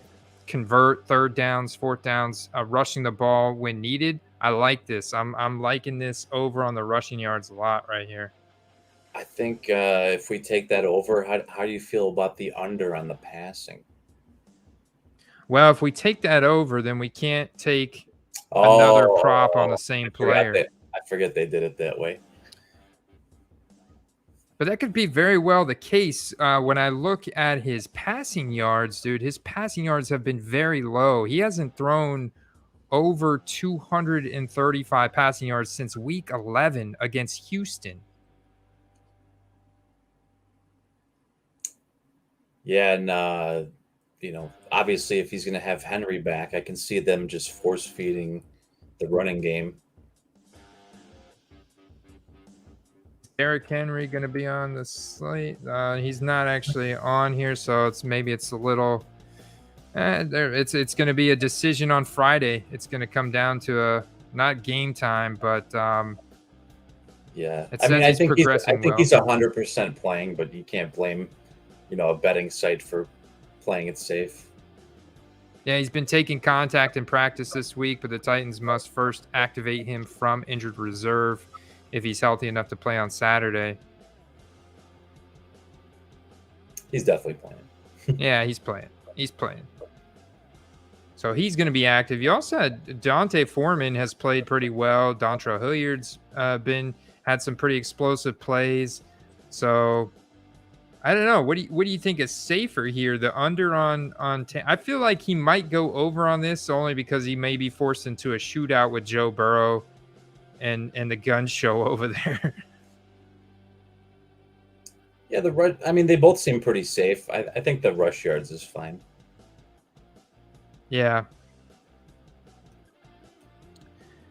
convert 3rd downs, 4th downs, rushing the ball when needed. I like this. I'm liking this over on the rushing yards a lot right here. I think if we take that over, how do you feel about the under on the passing? Well, if we take that over, then we can't take another prop on the same player. I forget they did it that way. But that could be very well the case. When I look at his passing yards, dude, his passing yards have been very low. He hasn't thrown over 235 passing yards since week 11 against Houston. Yeah, and obviously if he's going to have Henry back, I can see them just force feeding the running game. Derrick Henry going to be on the slate. He's not actually on here, so it's a little. It's going to be a decision on Friday. It's going to come down to not game time, but yeah. I think he's 100% playing, but you can't blame a betting site for playing it safe. Yeah, he's been taking contact in practice this week, but the Titans must first activate him from injured reserve if he's healthy enough to play on Saturday. He's definitely playing. Yeah, he's playing. So he's going to be active. You also had Dante Foreman has played pretty well. Dontrell Hilliard's had some pretty explosive plays. So I don't know. What do you think is safer here? The under on I feel like he might go over on this only because he may be forced into a shootout with Joe Burrow and the gun show over there. Yeah, they both seem pretty safe. I think the rush yards is fine. Yeah.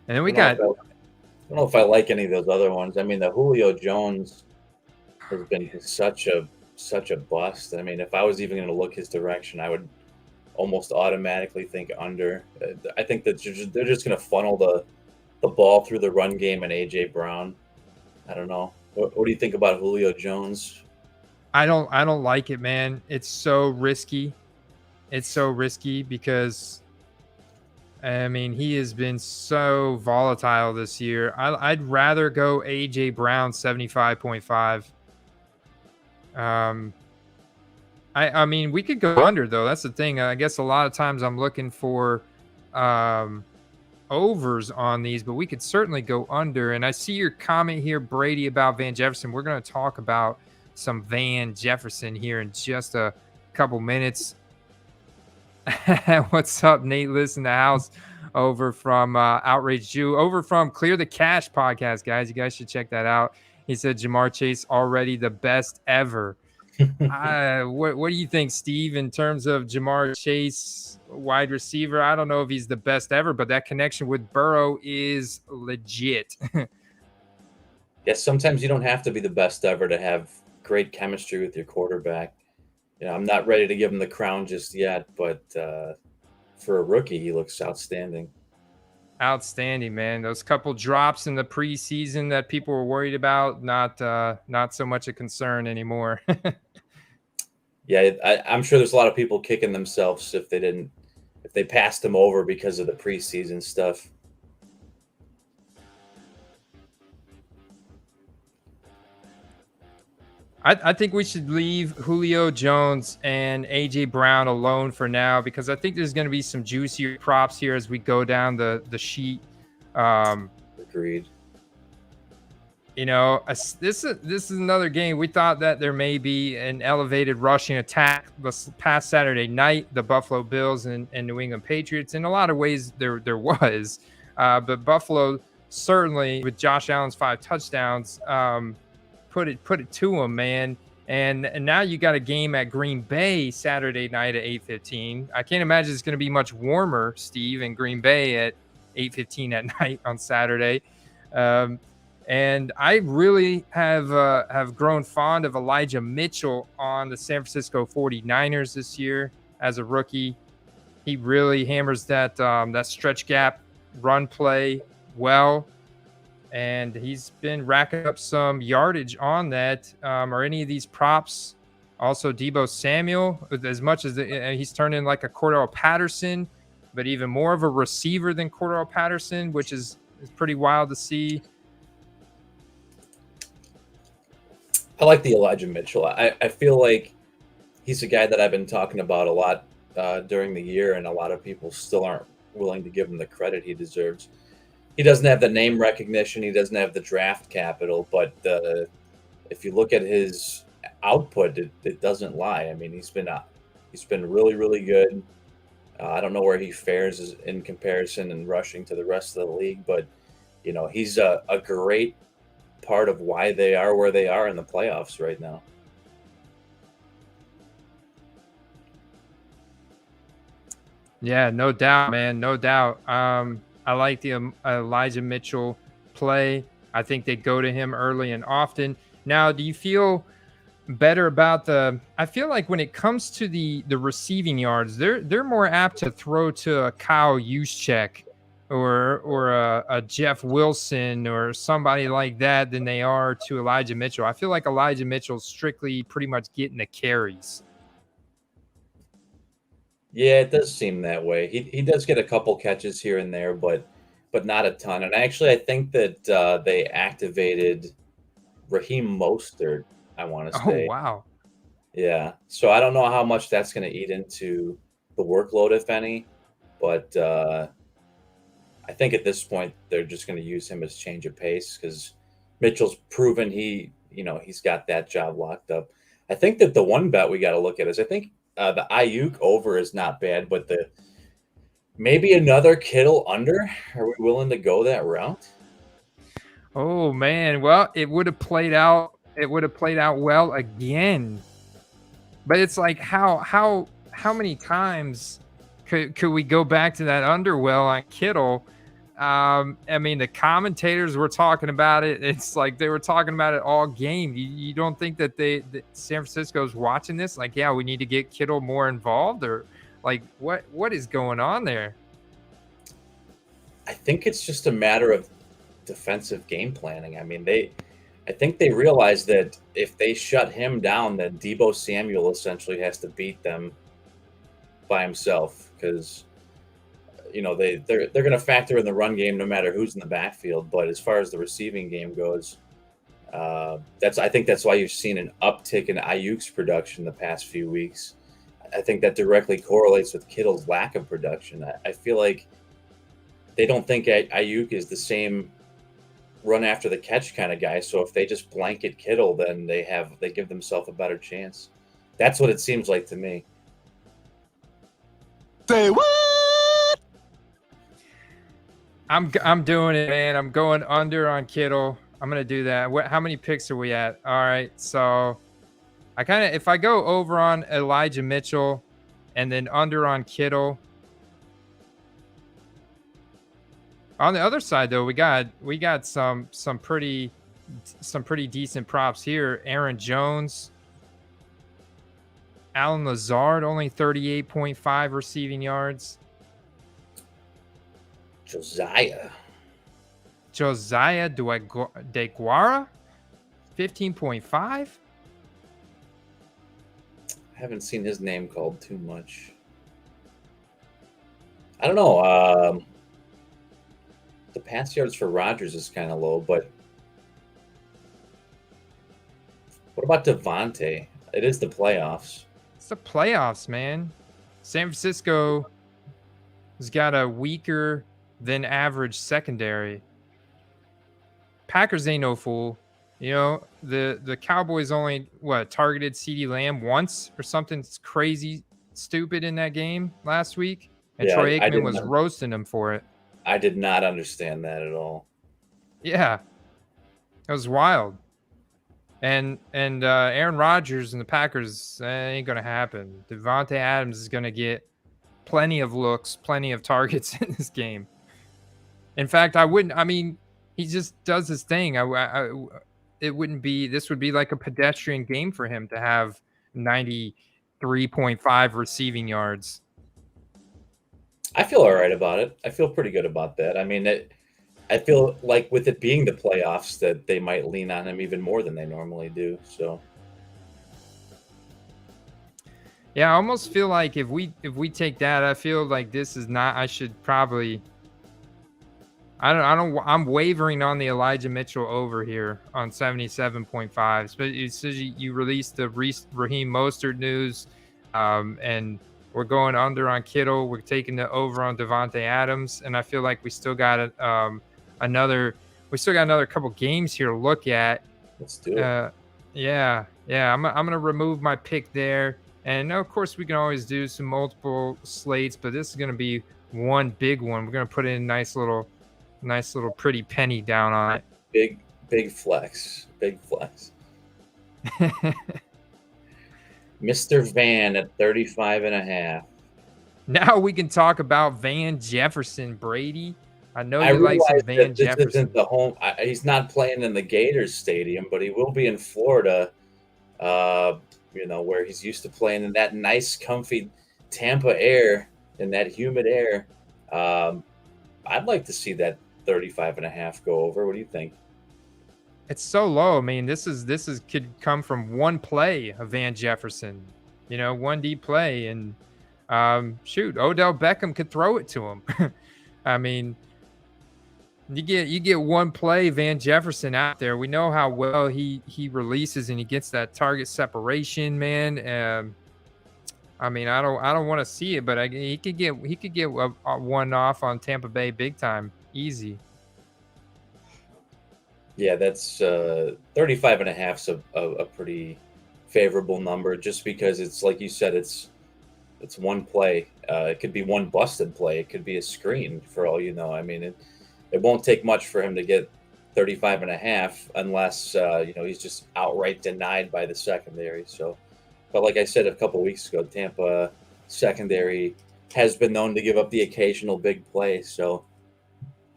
And then we got don't know if I like any of those other ones. I mean, the Julio Jones has been such a bust. I mean, if I was even going to look his direction, I would almost automatically think under. I think that they're just going to funnel the ball through the run game and AJ Brown. I don't know. What do you think about Julio Jones? I don't like it, man. It's so risky. It's so risky because I mean, he has been so volatile this year. I'd rather go AJ Brown 75.5. I mean, we could go under though. That's the thing. I guess a lot of times I'm looking for overs on these, but we could certainly go under. And I see your comment here, Brady, about Van Jefferson. We're going to talk about some Van Jefferson here in just a couple minutes. What's up, Nate? Listen to house over from Outrage Jew, over from Clear the Cash podcast, guys. You guys should check that out. He said Jamar Chase already the best ever. What do you think, Steve, in terms of Jamar Chase, wide receiver? I don't know if he's the best ever, but that connection with Burrow is legit. Yes, sometimes you don't have to be the best ever to have great chemistry with your quarterback. You know, I'm not ready to give him the crown just yet, but for a rookie, he looks outstanding. Outstanding, man. Those couple drops in the preseason that people were worried about, not so much a concern anymore. Yeah, I'm sure there's a lot of people kicking themselves if they passed him over because of the preseason stuff. I think we should leave Julio Jones and AJ Brown alone for now because I think there's going to be some juicier props here as we go down the sheet. Agreed. You know, this is another game. We thought that there may be an elevated rushing attack this past Saturday night, the Buffalo Bills and New England Patriots. In a lot of ways, there was, but Buffalo certainly with Josh Allen's 5 touchdowns. Put it to him, man. And now you got a game at Green Bay Saturday night at 8:15. I can't imagine it's going to be much warmer, Steve, in Green Bay at 8:15 at night on Saturday. And I really have grown fond of Elijah Mitchell on the San Francisco 49ers this year as a rookie. He really hammers that stretch gap run play well. And he's been racking up some yardage on that. Are any of these props also Deebo Samuel, as much as he's turned in like a Cordell Patterson, but even more of a receiver than Cordell Patterson, which is pretty wild to see. I like the Elijah Mitchell. I feel like he's a guy that I've been talking about a lot during the year, and a lot of people still aren't willing to give him the credit he deserves. He doesn't have the name recognition. He doesn't have the draft capital. But if you look at his output, it doesn't lie. I mean, he's been really, really good. I don't know where he fares in comparison and rushing to the rest of the league, but you know, he's a great part of why they are where they are in the playoffs right now. Yeah, no doubt, man. No doubt. I like the Elijah Mitchell play. I think they go to him early and often. Now, do you feel better about I feel like when it comes to the receiving yards, they're more apt to throw to a Kyle Juszczyk or a Jeff Wilson or somebody like that than they are to Elijah Mitchell. I feel like Elijah Mitchell's strictly pretty much getting the carries. Yeah, it does seem that way. He does get a couple catches here and there, but not a ton. And actually, I think that they activated Raheem Mostert, I want to say. Oh, wow. Yeah. So I don't know how much that's going to eat into the workload, if any. But I think at this point, they're just going to use him as change of pace because Mitchell's proven he's got that job locked up. I think that the one bet we got to look at is I think the Ayuk over is not bad, but maybe another Kittle under. Are we willing to go that route? Oh man, well, it would have played out. It would have played out well again. But it's like how many times could we go back to that under well on Kittle? I mean, the commentators were talking about it. It's like they were talking about it all game. You don't think that that San Francisco's watching this? Like, yeah, we need to get Kittle more involved, or like what is going on there? I think it's just a matter of defensive game planning. I mean, I think they realize that if they shut him down, then Deebo Samuel essentially has to beat them by himself because they're going to factor in the run game no matter who's in the backfield. But as far as the receiving game goes, I think that's why you've seen an uptick in Ayuk's production the past few weeks. I think that directly correlates with Kittle's lack of production. I feel like they don't think Ayuk is the same run after the catch kind of guy. So if they just blanket Kittle, then they give themselves a better chance. That's what it seems like to me. Say what? I'm doing it, man. I'm going under on Kittle. I'm gonna do that. How many picks are we at? All right, so if I go over on Elijah Mitchell and then under on Kittle. On the other side, though, we got some pretty decent props here. Aaron Jones, Alan Lazard, only 38.5 receiving yards. Josiah DeGuara, 15.5. I haven't seen his name called too much. I don't know. The pass yards for Rodgers is kind of low, but what about Devontae? It is the playoffs. It's the playoffs, man. San Francisco has got a weaker than average secondary. Packers ain't no fool. The Cowboys only targeted CeeDee Lamb once or something crazy stupid in that game last week, and Troy Aikman was roasting them for it. I did not understand that at all. Yeah, it was wild. And Aaron Rodgers and the Packers, ain't gonna happen. Devontae Adams is gonna get plenty of looks, plenty of targets in this game. In fact, he just does his thing. This would be like a pedestrian game for him to have 93.5 receiving yards. I feel all right about it. I feel pretty good about that. I mean, I feel like with it being the playoffs that they might lean on him even more than they normally do. So, yeah, I almost feel like if we take that, I feel like this is not. I should probably. I'm wavering on the Elijah Mitchell over here on 77.5. But you released the Raheem Mostert news, and we're going under on Kittle. We're taking the over on Devontae Adams, and I feel like we still got another couple games here to look at. Let's do it. Yeah. I'm gonna remove my pick there, and of course we can always do some multiple slates, but this is gonna be one big one. We're gonna put in a nice little pretty penny down on it. Big flex. Mr. Van at 35.5. Now we can talk about Van Jefferson, Brady. I know you like some Van Jefferson. This isn't the home. He's not playing in the Gators Stadium, but he will be in Florida, where he's used to playing in that nice, comfy Tampa air, in that humid air. I'd like to see that 35.5 go over. What do you think? It's so low. I mean, this could come from one play of Van Jefferson, one deep play, and Odell Beckham could throw it to him. I mean, you get one play, Van Jefferson out there. We know how well he releases and he gets that target separation, man. I mean, I don't want to see it, but he could get one off on Tampa Bay big time, easy. Yeah, that's 35.5 is a pretty favorable number, just because it's like you said, it's one play. It could be one busted play. It could be a screen for all you know. I mean, it won't take much for him to get 35.5 unless he's just outright denied by the secondary. So, but like I said a couple weeks ago, Tampa secondary has been known to give up the occasional big play. So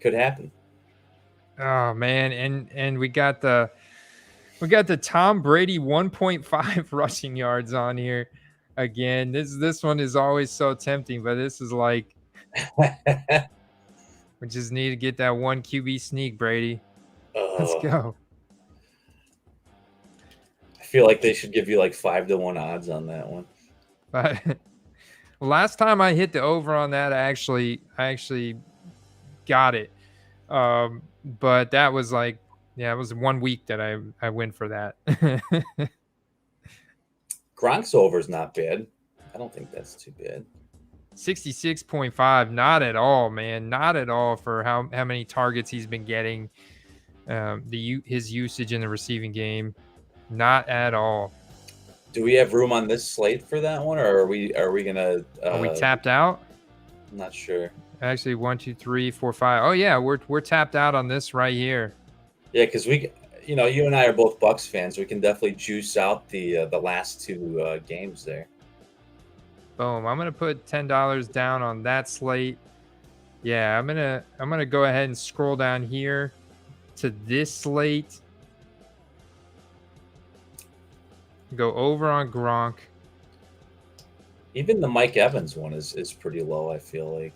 could happen. Oh man, and we got the Tom Brady 1.5 rushing yards on here again. This one is always so tempting, but this is like we just need to get that one QB sneak, Brady. Let's go. I feel like they should give you like 5-1 odds on that one. But last time I hit the over on that, I actually got it. But that was like, yeah, it was 1 week that I went for that. Gronk's over is not bad. I don't think that's too bad. 66.5, not at all, man. Not at all for how many targets he's been getting. His usage in the receiving game, not at all. Do we have room on this slate for that one, or are we gonna? Are we tapped out? I'm not sure. Actually, 1, 2, 3, 4, 5. Oh yeah, we're tapped out on this right here. Yeah, because you and I are both Bucks fans. We can definitely juice out the last two games there. Boom. I'm gonna put $10 down on that slate. Yeah, I'm gonna go ahead and scroll down here to this slate. Go over on Gronk. Even the Mike Evans one is pretty low, I feel like.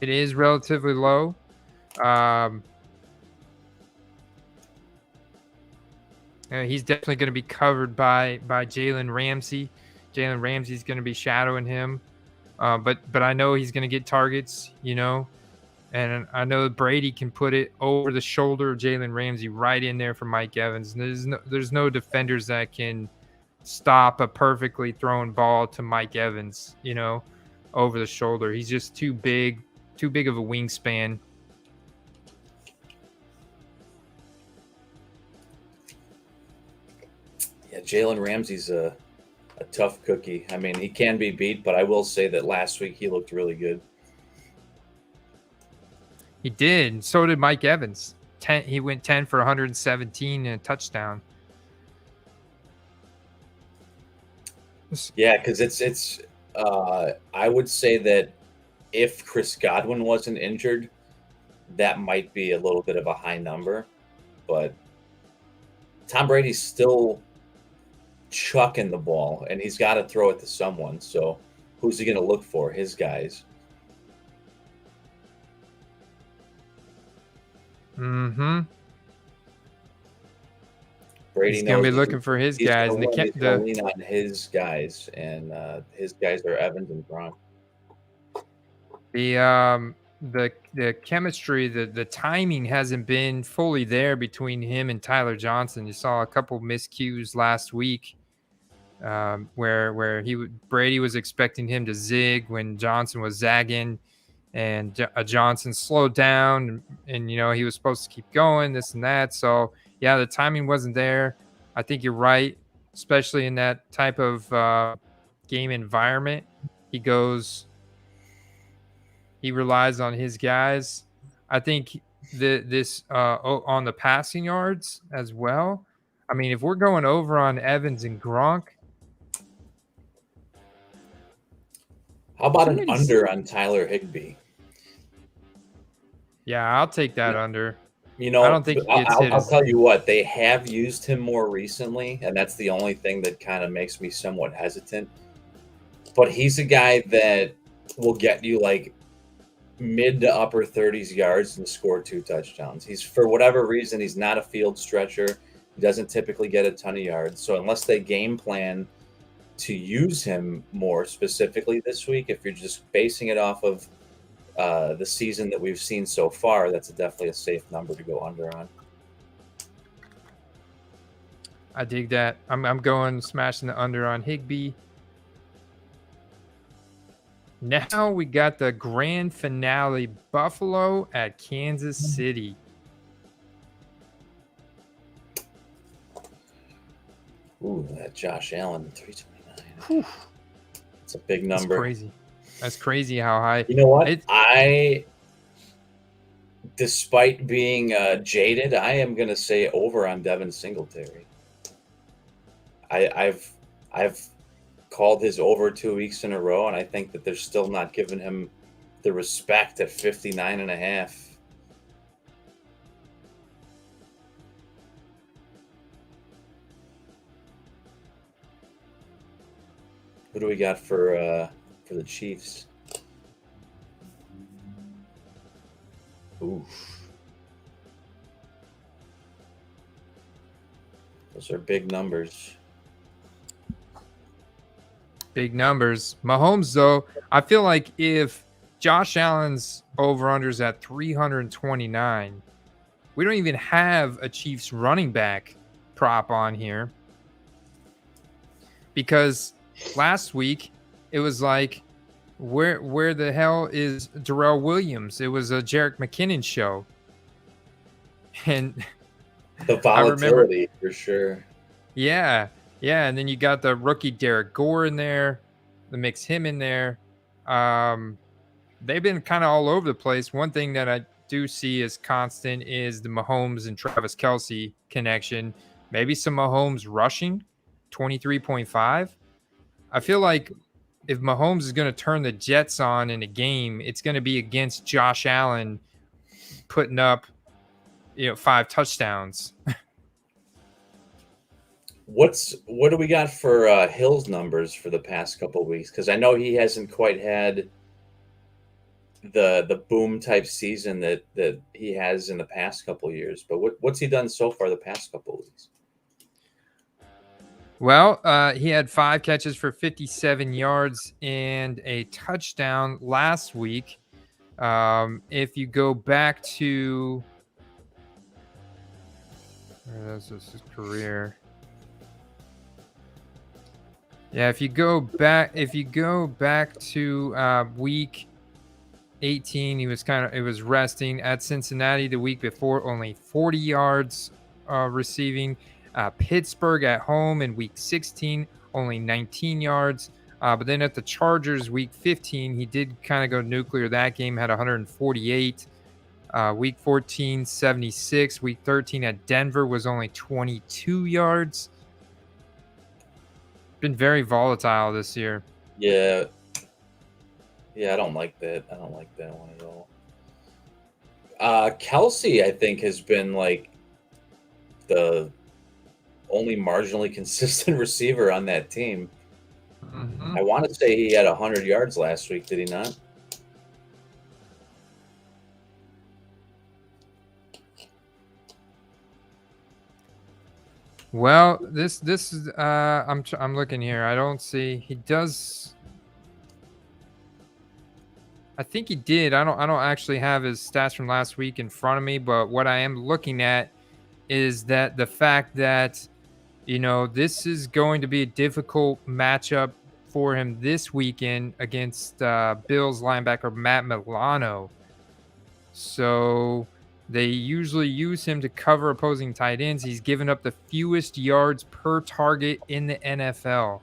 It is relatively low. He's definitely going to be covered by Jalen Ramsey. Jalen Ramsey's going to be shadowing him. But I know he's going to get targets, and I know Brady can put it over the shoulder of Jalen Ramsey right in there for Mike Evans. And there's no defenders that can stop a perfectly thrown ball to Mike Evans, over the shoulder. He's just too big of a wingspan. Yeah, Jalen Ramsey's a tough cookie. I mean, he can be beat, but I will say that last week he looked really good. He did. So did Mike Evans. He went 10 for 117 and a touchdown. Yeah, because it's I would say that if Chris Godwin wasn't injured, that might be a little bit of a high number. But Tom Brady's still chucking the ball, and he's got to throw it to someone. So who's he going to look for? His guys. Mm-hmm. Brady he's going to be looking for his guys. He's going to lean on his guys, and his guys are Evans and Gronk. The chemistry, the timing hasn't been fully there between him and Tyler Johnson. You saw a couple miscues last week, where Brady was expecting him to zig when Johnson was zagging, and Johnson slowed down, and he was supposed to keep going, this and that. So yeah, the timing wasn't there. I think you're right, especially in that type of game environment. He relies on his guys. I think this on the passing yards as well. I mean, if we're going over on Evans and Gronk, how about an under on Tyler Higbee? Yeah, I'll take that under. I don't think I'll tell you what, they have used him more recently, and that's the only thing that kind of makes me somewhat hesitant. But he's a guy that will get you like mid to upper 30s yards and score 2 touchdowns. He's, for whatever reason, he's not a field stretcher. He doesn't typically get a ton of yards. So unless they game plan to use him more specifically this week, if you're just basing it off of the season that we've seen so far, that's definitely a safe number to go under on. I dig that. I'm going smashing the under on Higbee. Now we got the grand finale, Buffalo at Kansas City. Ooh, that Josh Allen, 329. It's a big number. That's crazy. That's crazy how high. You know what? Despite being jaded, I am going to say over on Devin Singletary. I've called his over 2 weeks in a row, and I think that they're still not giving him the respect at 59.5. What do we got for the Chiefs? Oof. Those are big numbers. Big numbers. Mahomes, though, I feel like if Josh Allen's over-unders at 329, we don't even have a Chiefs running back prop on here. Because last week, it was like, where the hell is Darrell Williams? It was a Jerick McKinnon show. And the volatility for sure. Yeah. And then you got the rookie Derek Gore in there, the mix him in there. They've been kind of all over the place. One thing that I do see as constant is the Mahomes and Travis Kelce connection. Maybe some Mahomes rushing, 23.5. I feel like if Mahomes is going to turn the Jets on in a game, it's going to be against Josh Allen putting up, 5 touchdowns. What do we got for Hill's numbers for the past couple of weeks? Because I know he hasn't quite had the boom type season that he has in the past couple of years. But what's he done so far the past couple of weeks? Well, he had 5 catches for 57 yards and a touchdown last week. If you go back to this is his career. Yeah, if you go back to week 18, it was resting at Cincinnati the week before, only 40 yards receiving. Pittsburgh at home in week 16, only 19 yards. But then at the Chargers week 15, he did kind of go nuclear. That game had 148. Week 14, 76. Week 13 at Denver was only 22 yards. Been very volatile this year. Yeah, I don't like that. I don't like that one at all. Kelce, I think, has been like the only marginally consistent receiver on that team. Mm-hmm. I want to say he had 100 yards last week. Did he not? Well, this is I'm looking here. I don't see he does. I think he did. I don't actually have his stats from last week in front of me, but what I am looking at is that the fact that this is going to be a difficult matchup for him this weekend against Bills linebacker Matt Milano. So they usually use him to cover opposing tight ends. He's given up the fewest yards per target in the NFL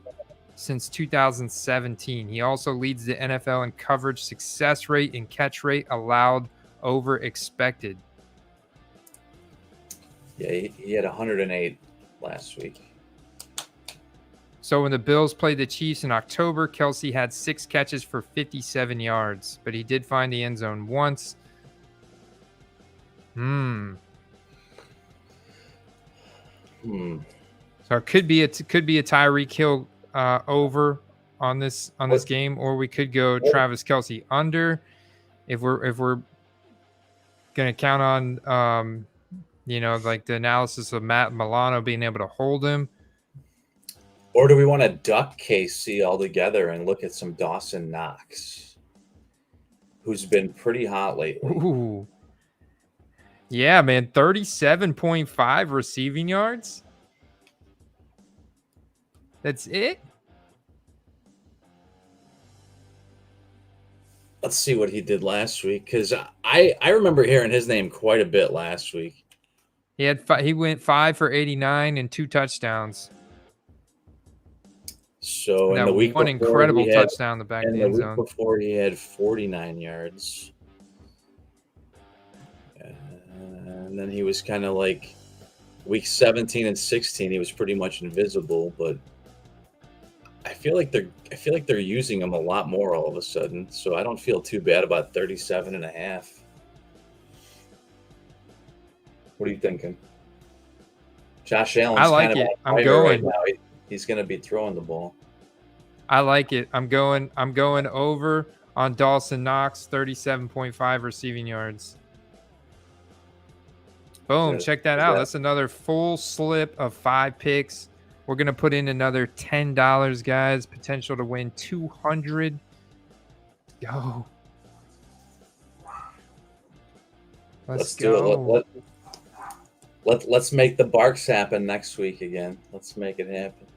since 2017. He also leads the NFL in coverage success rate and catch rate allowed over expected. Yeah, he had 108 last week. So when the Bills played the Chiefs in October, Kelce had 6 catches for 57 yards, but he did find the end zone once. So it could be a Tyreek Hill over on this game, or we could go Travis Kelce under. If we're gonna count on like the analysis of Matt Milano being able to hold him. Or do we want to duck KC altogether and look at some Dawson Knox, who's been pretty hot lately? Ooh. Yeah, man, 37.5 receiving yards. That's it? Let's see what he did last week, because I remember hearing his name quite a bit last week. He went 5 for 89 and 2 touchdowns. So in the week one before, incredible touchdown in the back of the end zone. Week before, he had 49 yards. And then he was kind of like week 17 and 16, he was pretty much invisible. But I feel like they're using him a lot more all of a sudden, so I don't feel too bad about 37.5. What are you thinking? Josh Allen's I like kind of it. on I'm fire right going. now. He's going to be throwing the ball. I like it. I'm going over on Dawson Knox, 37.5 receiving yards. Boom, check that out. That's another full slip of 5 picks. We're going to put in another $10, guys. Potential to win 200. Go. Let's do it. Let's make the barks happen next week again. Let's make it happen.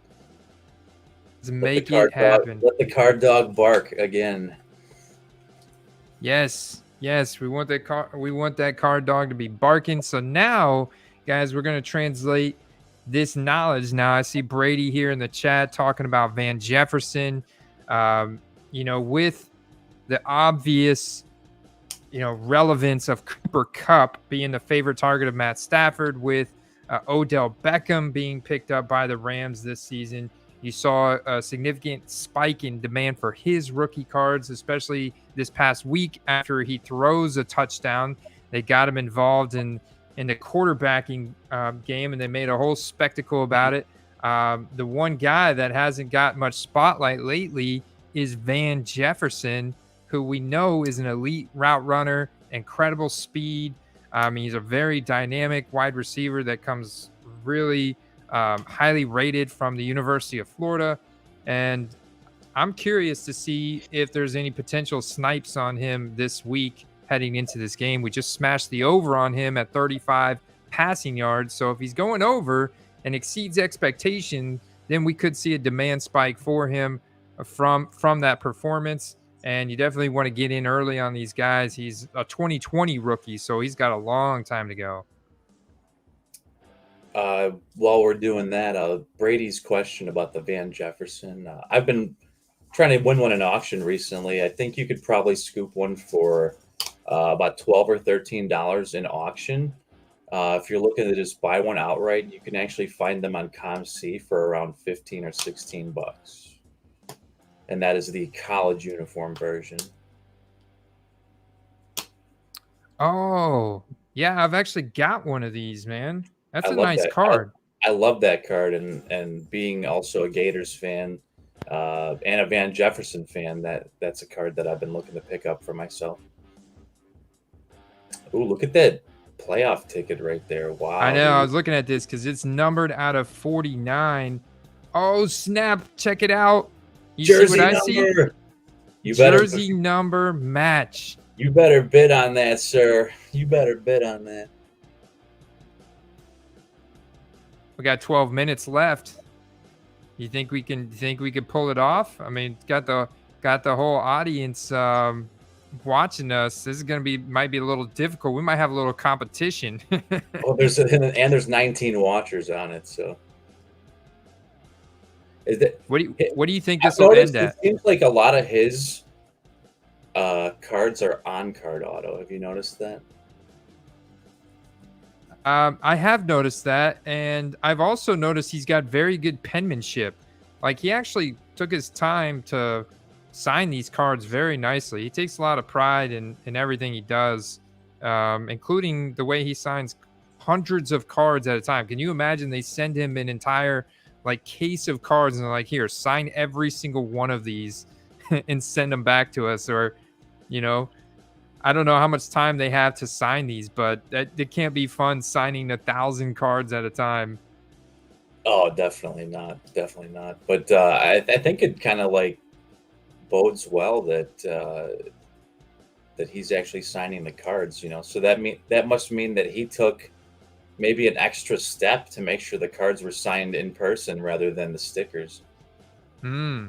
Let's make it happen. Let the card dog bark again. Yes. We want that card dog to be barking. So now, guys, we're going to translate this knowledge. Now I see Brady here in the chat talking about Van Jefferson. With the obvious, relevance of Cooper Kupp being the favorite target of Matt Stafford, with Odell Beckham being picked up by the Rams this season. You saw a significant spike in demand for his rookie cards, especially this past week after he throws a touchdown. They got him involved in the quarterbacking game, and they made a whole spectacle about it. The one guy that hasn't got much spotlight lately is Van Jefferson, who we know is an elite route runner, incredible speed. He's a very dynamic wide receiver that comes really highly rated from the University of Florida. And I'm curious to see if there's any potential snipes on him this week heading into this game. We just smashed the over on him at 35 passing yards. So if he's going over and exceeds expectation, then we could see a demand spike for him from that performance. And you definitely want to get in early on these guys. He's a 2020 rookie, so he's got a long time to go. While we're doing that, Brady's question about the Van Jefferson. I've been trying to win one in auction recently. I think you could probably scoop one for about $12 or $13 in auction. If you're looking to just buy one outright, you can actually find them on ComC for around 15 or 16 bucks. And that is the college uniform version. Oh, yeah, I've actually got one of these, man. That's a nice card. I love that card, and being also a Gators fan and a Van Jefferson fan, that's a card that I've been looking to pick up for myself. Ooh, look at that playoff ticket right there. Wow. I know. Dude. I was looking at this because it's numbered out of 49. Oh, snap. Check it out. You Jersey see what number. I see? Jersey number match. You better bid on that, sir. You better bid on that. We got 12 minutes left. You think we could pull it off? I mean, got the whole audience watching us. This is might be a little difficult. We might have a little competition. Well, there's 19 watchers on it, so. What do you think this will end at? It seems like a lot of his cards are on card auto. Have you noticed that? I have noticed that, and I've also noticed he's got very good penmanship. Like, he actually took his time to sign these cards very nicely. He takes a lot of pride in everything he does, including the way he signs hundreds of cards at a time. Can you imagine they send him an entire case of cards and they're like, here, sign every single one of these and send them back to us? Or, I don't know how much time they have to sign these, but it can't be fun signing 1,000 cards at a time. Oh, definitely not. Definitely not. But I think it kind of bodes well that he's actually signing the cards, So that must mean that he took maybe an extra step to make sure the cards were signed in person rather than the stickers. I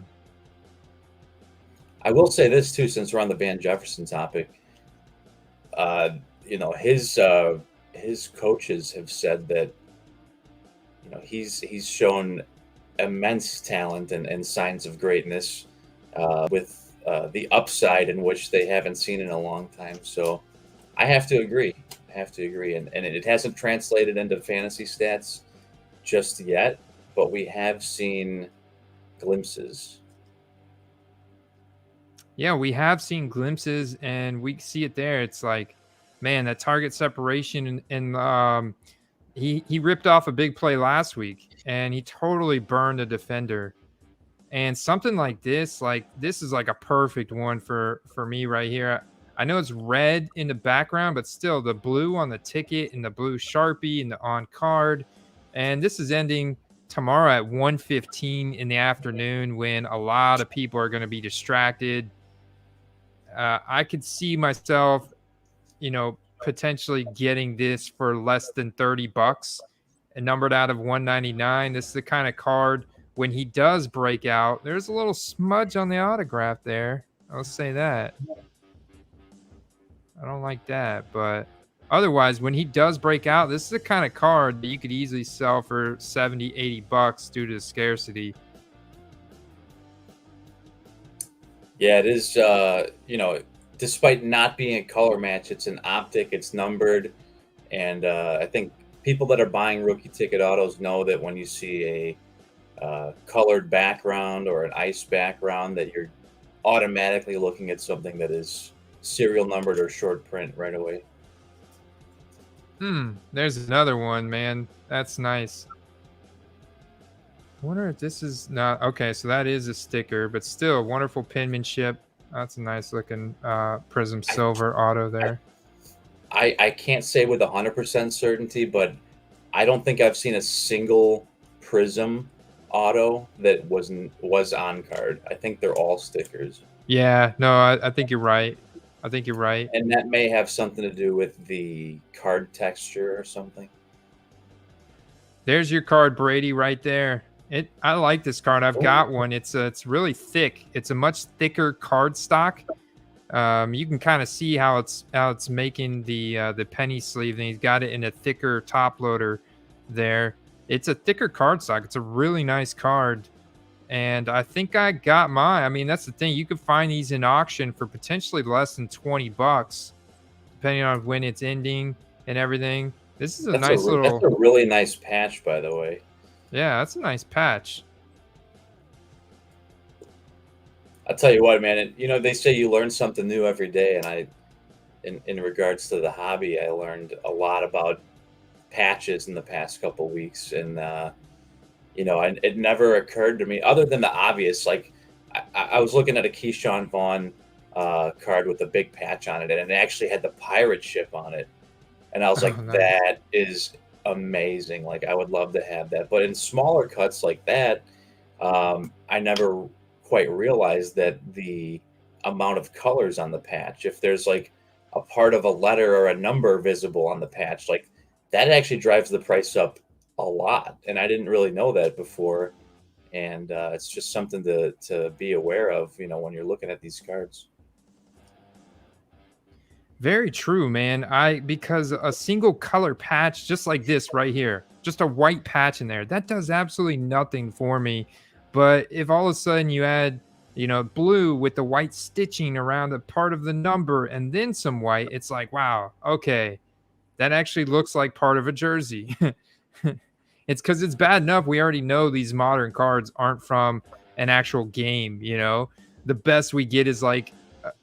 will say this too, since we're on the Van Jefferson topic. His coaches have said that he's shown immense talent and signs of greatness with the upside in which they haven't seen in a long time. So I have to agree. And it hasn't translated into fantasy stats just yet, but we have seen glimpses. Yeah, we have seen glimpses, and we see it there. It's like, man, that target separation, and he ripped off a big play last week, and he totally burned a defender. And something like this is like a perfect one for me right here. I know it's red in the background, but still the blue on the ticket and the blue Sharpie and the on card. And this is ending tomorrow at 1:15 in the afternoon when a lot of people are going to be distracted. I could see myself, potentially getting this for less than $30 and numbered out of 199. This is the kind of card when he does break out, there's a little smudge on the autograph there. I'll say that. I don't like that, but otherwise, when he does break out, this is the kind of card that you could easily sell for $70, $80 due to the scarcity. Yeah, it is. Despite not being a color match, it's an optic. It's numbered, and I think people that are buying rookie ticket autos know that when you see a colored background or an ice background, that you're automatically looking at something that is serial numbered or short print right away. There's another one, man. That's nice. I wonder if this is not okay. So that is a sticker, but still wonderful penmanship. That's a nice looking Prism Silver auto there. I can't say with 100% certainty, but I don't think I've seen a single Prism auto that was on card. I think they're all stickers. Yeah, no, I think you're right. I think you're right. And that may have something to do with the card texture or something. There's your card, Brady, right there. I like this card. I've got one. It's really thick. It's a much thicker card stock. You can kind of see how it's making the penny sleeve, and he's got it in a thicker top loader there. It's a thicker card stock. It's a really nice card. And I think I got mine. I mean, that's the thing. You could find these in auction for potentially less than $20, depending on when it's ending and everything. This is that's a really nice patch, by the way. Yeah, that's a nice patch. I'll tell you what, man. They say you learn something new every day, and in regards to the hobby, I learned a lot about patches in the past couple weeks, and it never occurred to me, other than the obvious. Like, I was looking at a Keyshawn Vaughn card with a big patch on it, and it actually had the pirate ship on it. And I was like, nice. That is amazing. Like, I would love to have that. But in smaller cuts like that, I never quite realized that the amount of colors on the patch, if there's like a part of a letter or a number visible on the patch, like that actually drives the price up a lot. And I didn't really know that before. And it's just something to be aware of, when you're looking at these cards. Very true, man. Because a single color patch just like this right here, just a white patch in there, that does absolutely nothing for me. But if all of a sudden you add, blue with the white stitching around a part of the number and then some white, it's like, wow, okay, that actually looks like part of a jersey. It's because it's bad enough we already know these modern cards aren't from an actual game. The best we get is like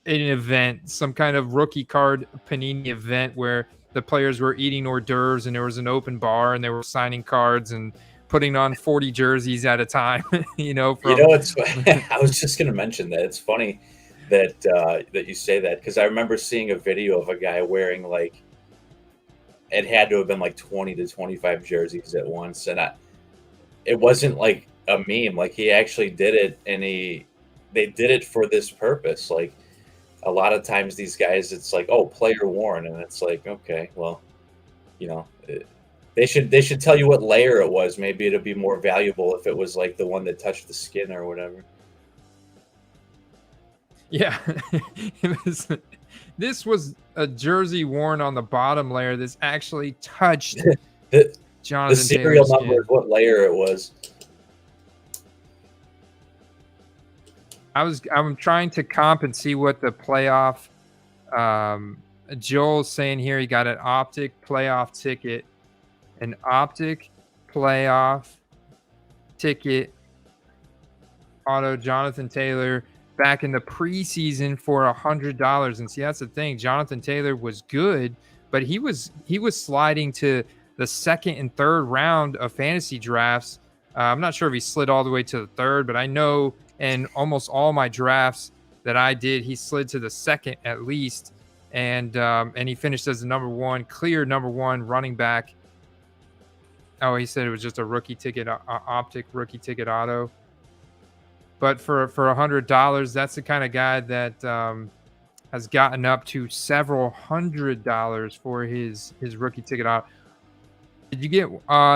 an event, some kind of rookie card Panini event where the players were eating hors d'oeuvres and there was an open bar and they were signing cards and putting on 40 jerseys at a time. It's I was just going to mention that. It's funny that you say that, because I remember seeing a video of a guy wearing, like, it had to have been like 20 to 25 jerseys at once, and it wasn't like a meme. Like, he actually did it, and they did it for this purpose. Like, a lot of times these guys, it's like, oh, player worn, and it's like, okay, well, they should tell you what layer it was. Maybe it'd be more valuable if it was like the one that touched the skin or whatever. Yeah, this was a jersey worn on the bottom layer. This actually touched Jonathan the serial Taylor's number is what layer it was. I'm trying to comp and see what the playoff. Joel's saying here he got an optic playoff ticket, an optic playoff ticket auto Jonathan Taylor back in the preseason for $100. And see, that's the thing. Jonathan Taylor was good, but he was sliding to the second and third round of fantasy drafts. I'm not sure if he slid all the way to the third, but I know in almost all my drafts that I did, he slid to the second at least, and he finished as the clear number one running back. Oh, he said it was just a rookie ticket, optic rookie ticket auto. But for $100, that's the kind of guy that has gotten up to several $100s for his rookie ticket auto. Did you get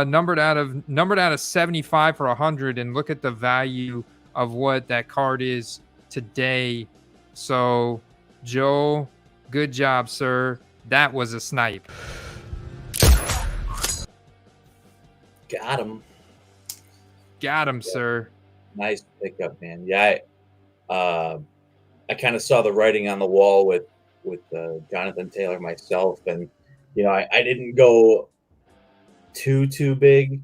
numbered out of 75 for 100, and look at the value of what that card is today? So, Joe, good job, sir. That was a snipe. Got him. Got him, sir. Nice pickup, man. Yeah, I kind of saw the writing on the wall with Jonathan Taylor myself, and I didn't go too big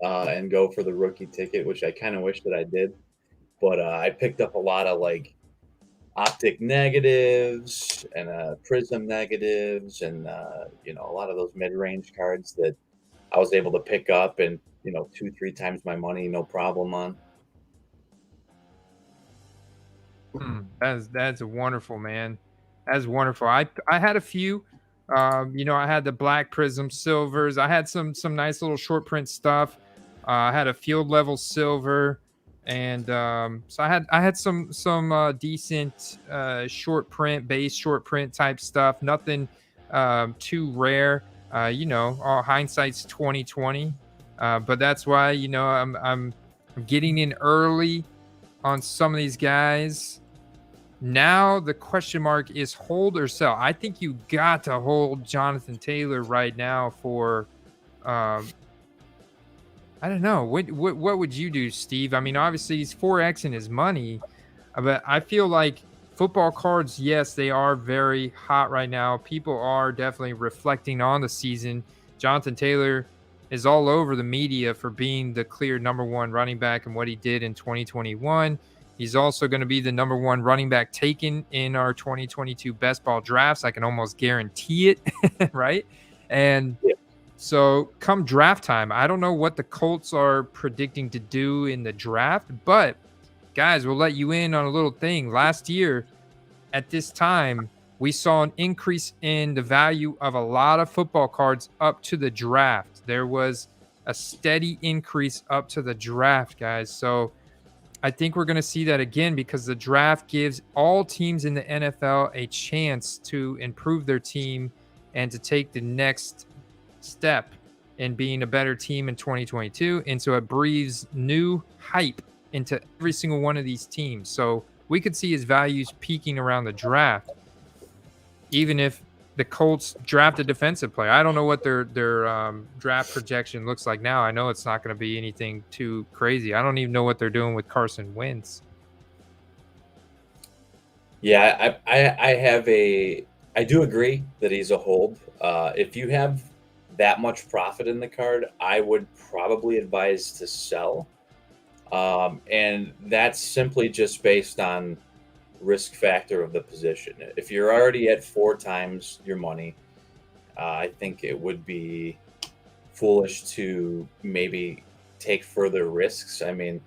and go for the rookie ticket, which I kind of wish that I did. But I picked up a lot of like optic negatives and prism negatives, and a lot of those mid-range cards that I was able to pick up, and 2-3 times my money, no problem on. That's wonderful, man. That's wonderful. I had a few. I had the black prism silvers. I had some nice little short print stuff. I had a field level silver, and so I had some decent short print, base short print type stuff. Nothing too rare. All hindsight's 2020. But that's why I'm getting in early on some of these guys. Now the question mark is hold or sell. I think you got to hold Jonathan Taylor right now for I don't know. What would you do, Steve? I mean, obviously he's 4xing his money, but I feel like football cards, yes, they are very hot right now. People are definitely reflecting on the season. Jonathan Taylor is all over the media for being the clear number one running back and what he did in 2021. He's also going to be the number one running back taken in our 2022 best ball drafts. I can almost guarantee it, right? And so come draft time, I don't know what the Colts are predicting to do in the draft, but guys, we'll let you in on a little thing. Last year at this time, we saw an increase in the value of a lot of football cards up to the draft. There was a steady increase up to the draft, guys. So I think we're going to see that again, because the draft gives all teams in the NFL a chance to improve their team and to take the next step in being a better team in 2022. And so it breathes new hype into every single one of these teams. So we could see his values peaking around the draft, even if the Colts draft a defensive player. I don't know what their draft projection looks like now. I know it's not going to be anything too crazy. I don't even know what they're doing with Carson Wentz. Yeah, I do agree that he's a hold. If you have that much profit in the card, I would probably advise to sell. And that's simply just based on risk factor of the position. If you're already at 4 times your money, I think it would be foolish to maybe take further risks. I mean,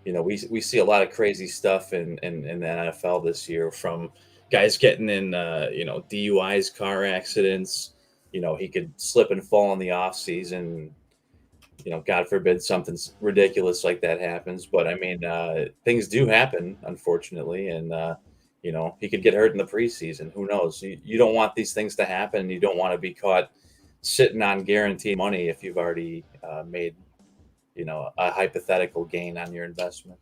we see a lot of crazy stuff in the NFL this year, from guys getting in DUIs, car accidents. He could slip and fall in the off season. God forbid something ridiculous like that happens. But I mean, things do happen, unfortunately. And, he could get hurt in the preseason. Who knows? You don't want these things to happen. You don't want to be caught sitting on guaranteed money if you've already made, a hypothetical gain on your investment.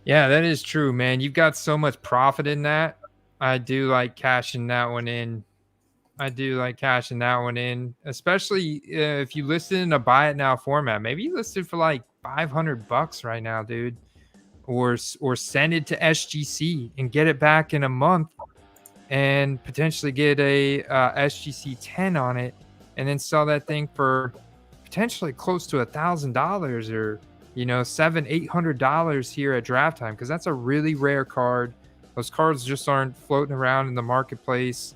Yeah, that is true, man. You've got so much profit in that. I do like cashing that one in. Especially if you list it in a buy it now format. Maybe you list it for like $500 right now, dude, or send it to SGC and get it back in a month, and potentially get a SGC 10 on it, and then sell that thing for potentially close to $1,000 or $700-800 here at draft time, because that's a really rare card. Those cards just aren't floating around in the marketplace,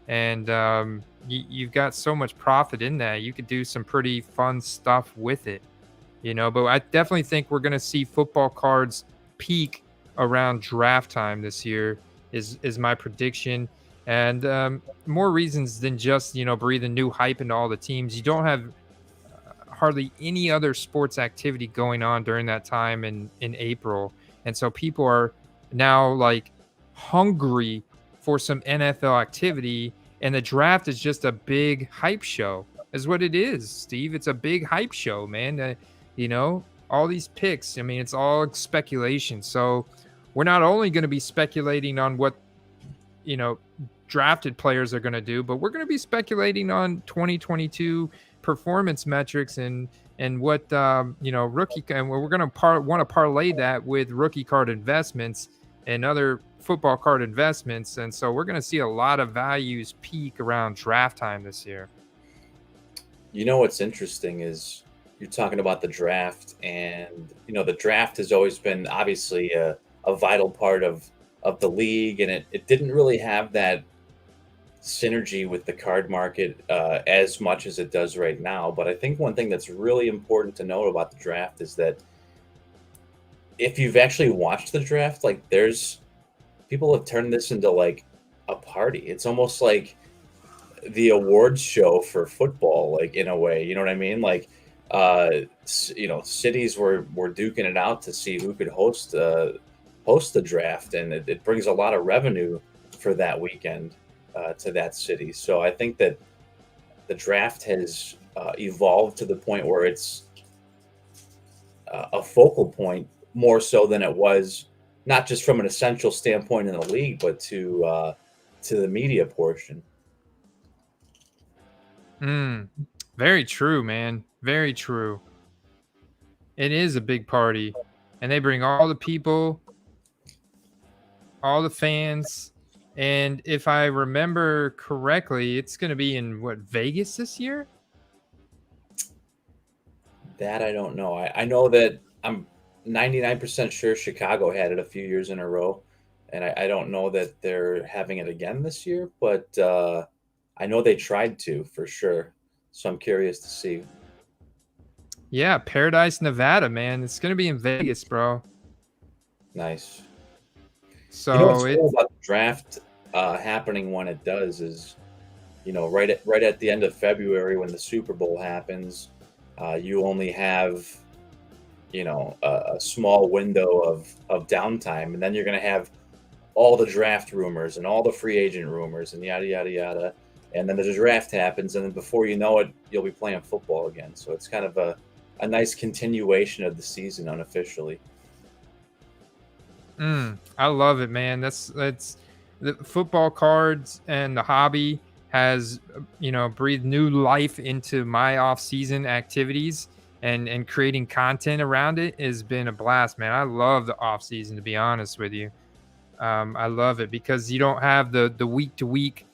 and you've got so much profit in that. You could do some pretty fun stuff with it, But I definitely think we're going to see football cards peak around draft time this year. Is my prediction, and more reasons than just breathing new hype into all the teams. You don't have hardly any other sports activity going on during that time in April. And so people are now like hungry for some NFL activity, and the draft is just a big hype show. Is what it is, Steve. It's a big hype show, man. All these picks, I mean, it's all speculation. So we're not only going to be speculating on what, drafted players are going to do, but we're going to be speculating on 2022 performance metrics and what rookie, and we're going to want to parlay that with rookie card investments and other football card investments. And so we're going to see a lot of values peak around draft time this year. What's interesting is you're talking about the draft, and the draft has always been obviously a vital part of the league, and it didn't really have that synergy with the card market as much as it does right now. But I think one thing that's really important to note about the draft is that if you've actually watched the draft, like people have turned this into like a party. It's almost like the awards show for football, like in a way, you know what I mean? Like, cities were duking it out to see who could host the draft, and it brings a lot of revenue for that weekend to that city. So I think that the draft has evolved to the point where it's a focal point more so than it was, not just from an essential standpoint in the league, but to the media portion. Very true, man. Very true. It is a big party, and they bring all the people, all the fans. And if I remember correctly, it's going to be in Vegas this year? That I don't know. I know that I'm 99% sure Chicago had it a few years in a row, and I don't know that they're having it again this year, but I know they tried to for sure. So I'm curious to see. Yeah, Paradise, Nevada, man. It's going to be in Vegas, bro. Nice. So what's cool about the draft happening when it does is, right at the end of February when the Super Bowl happens, you only have, a small window of downtime, and then you're going to have all the draft rumors and all the free agent rumors and yada, yada, yada. And then the draft happens, and then before you know it, you'll be playing football again. So it's kind of a nice continuation of the season unofficially. I love it, man. That's the football cards and the hobby has, breathed new life into my off-season activities, and creating content around it has been a blast, man. I love the off-season, to be honest with you. I love it because you don't have the week-to-week,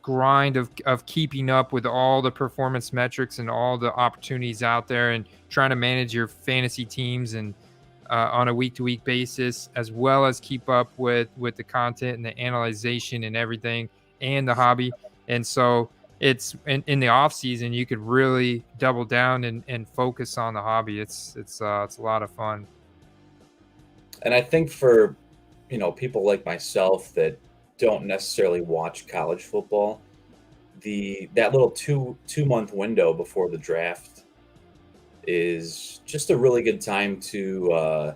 grind of keeping up with all the performance metrics and all the opportunities out there, and trying to manage your fantasy teams and on a week-to-week basis, as well as keep up with the content and the analyzation and everything, and the hobby. And so it's in the off season, you could really double down and focus on the hobby. It's a lot of fun. And I think for people like myself that don't necessarily watch college football, that little two-month window before the draft is just a really good time to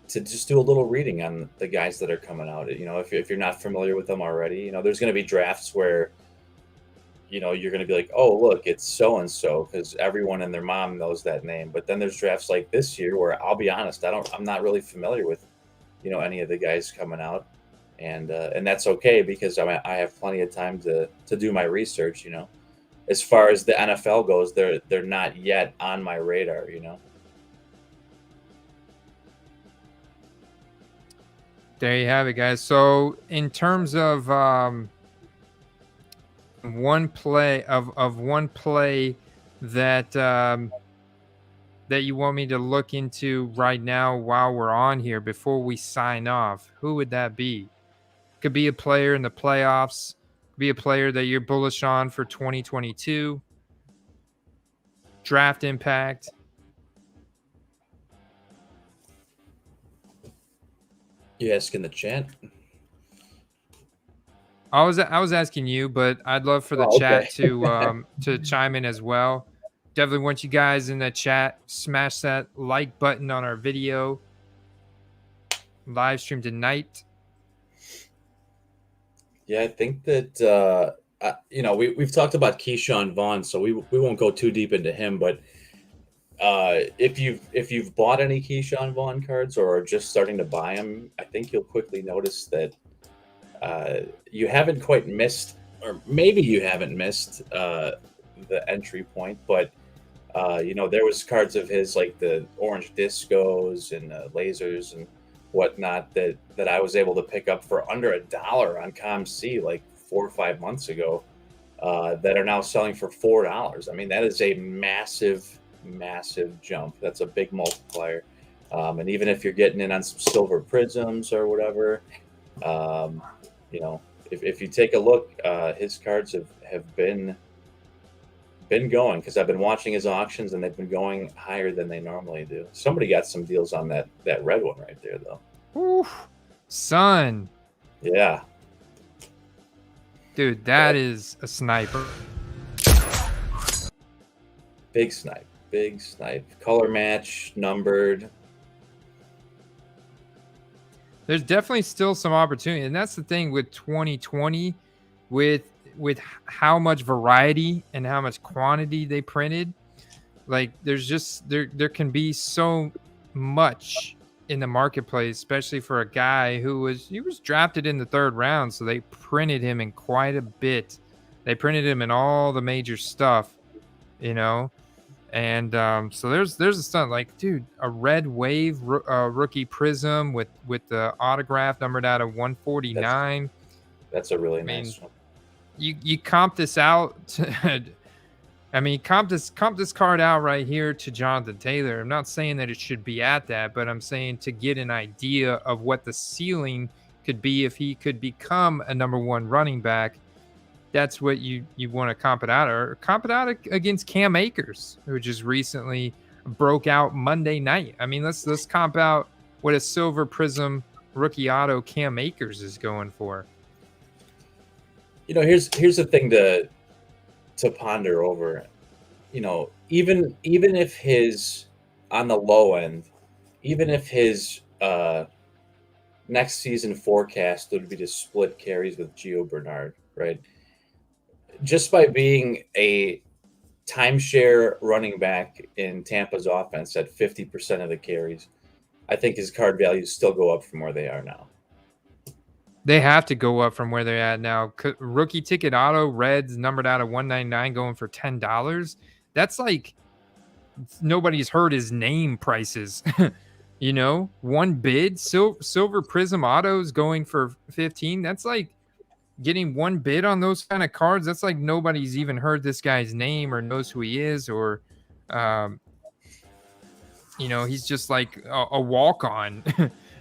just do a little reading on the guys that are coming out. If you're not familiar with them already, there's going to be drafts where you're going to be like, oh, look, it's so and so, because everyone and their mom knows that name. But then there's drafts like this year where I'll be honest, I'm not really familiar with any of the guys coming out, and that's okay, because I have plenty of time to do my research. As far as the NFL goes, they're not yet on my radar. There you have it, guys. So in terms of one play that that you want me to look into right now while we're on here before we sign off, who would that be? Could be a player in the playoffs, could be a player that you're bullish on for 2022, draft impact. You asking the chat? I was asking you, but I'd love for the chat to chime in as well. Definitely want you guys in the chat, smash that like button on our video live stream tonight. Yeah, I think that we've talked about Keyshawn Vaughn, so we won't go too deep into him. But if you've bought any Keyshawn Vaughn cards or are just starting to buy them, I think you'll quickly notice that you haven't quite missed, or maybe you haven't missed the entry point. But there was cards of his like the orange discos and lasers and whatnot that I was able to pick up for under $1 on ComC like 4 or 5 months ago that are now selling for $4. I mean, that is a massive jump. That's a big multiplier. And even if you're getting in on some silver prisms or whatever, if you take a look, his cards have been going, because I've been watching his auctions and they've been going higher than they normally do. Somebody got some deals on that red one right there, though. Oof, son. Yeah. Dude, that is a sniper. Big snipe. Color match, numbered. There's definitely still some opportunity, and that's the thing with 2020, with how much variety and how much quantity they printed. Like there's just there can be so much in the marketplace, especially for a guy who was drafted in the 3rd round, so they printed him in quite a bit. They printed him in all the major stuff, and so there's a stunt, like, dude, a red wave rookie prism with the autograph numbered out of 149. That's a really nice one. You comp this out to, comp this card out right here to Jonathan Taylor. I'm not saying that it should be at that, but I'm saying to get an idea of what the ceiling could be if he could become a number 1 running back. That's what you want to comp it out, or comp it out against Cam Akers, who just recently broke out Monday night. I mean, let's comp out what a silver prism rookie auto Cam Akers is going for. Here's the thing to ponder over. Even if his, on the low end, even if his next season forecast would be to split carries with Gio Bernard, right? Just by being a timeshare running back in Tampa's offense at 50% of the carries, I think his card values still go up from where they are now. They have to go up from where they're at now. Rookie ticket auto Reds numbered out of 199 going for $10. That's like nobody's heard his name prices. One bid. Silver prism autos going for 15. That's like getting one bid on those kind of cards. That's like nobody's even heard this guy's name or knows who he is, or he's just like a walk-on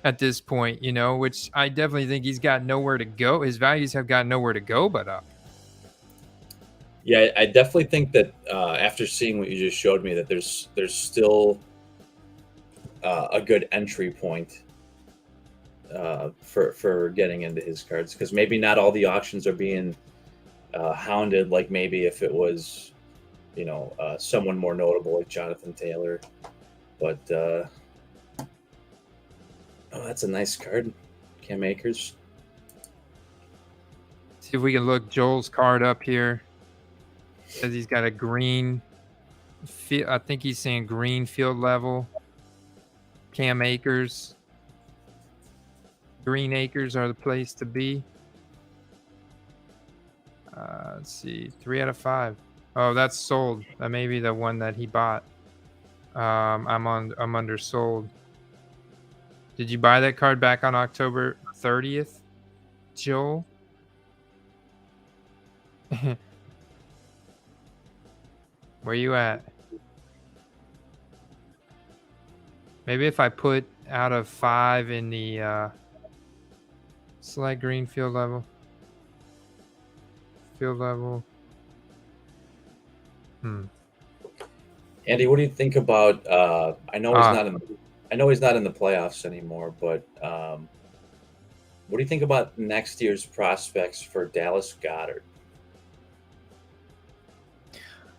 at this point, which I definitely think he's got nowhere to go. His values have got nowhere to go but up. Yeah, I definitely think that after seeing what you just showed me, that there's still a good entry point for getting into his cards, because maybe not all the auctions are being hounded like maybe if it was someone more notable like Jonathan Taylor. But that's a nice card, Cam Akers. See if we can look Joel's card up here. Says he's got a green I think he's saying green field level. Cam Akers. Green acres are the place to be. Let's see, 3 out of 5. Oh, that's sold. That may be the one that he bought. I'm undersold. Did you buy that card back on October 30th, Joel? Where you at? Maybe if I put out of 5 in the select green field level. Andy, what do you think about? I know he's not in. I know he's not in the playoffs anymore, but what do you think about next year's prospects for Dallas Goddard?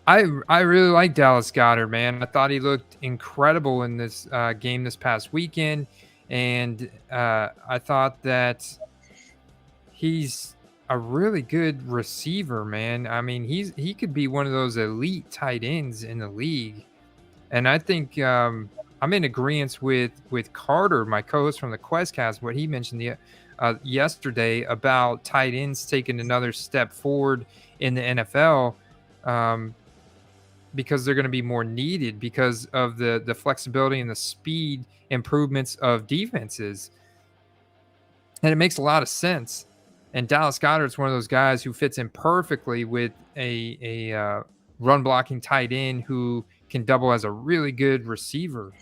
I really like Dallas Goddard, man. I thought he looked incredible in this game this past weekend, and I thought that he's a really good receiver, man. I mean, he could be one of those elite tight ends in the league, and I think I'm in agreement with Carter, my co-host from the Questcast, what he mentioned yesterday about tight ends taking another step forward in the NFL. Because they're going to be more needed because of the flexibility and the speed improvements of defenses. And it makes a lot of sense. And Dallas Goddard's one of those guys who fits in perfectly with a run blocking tight end who can double as a really good receiver.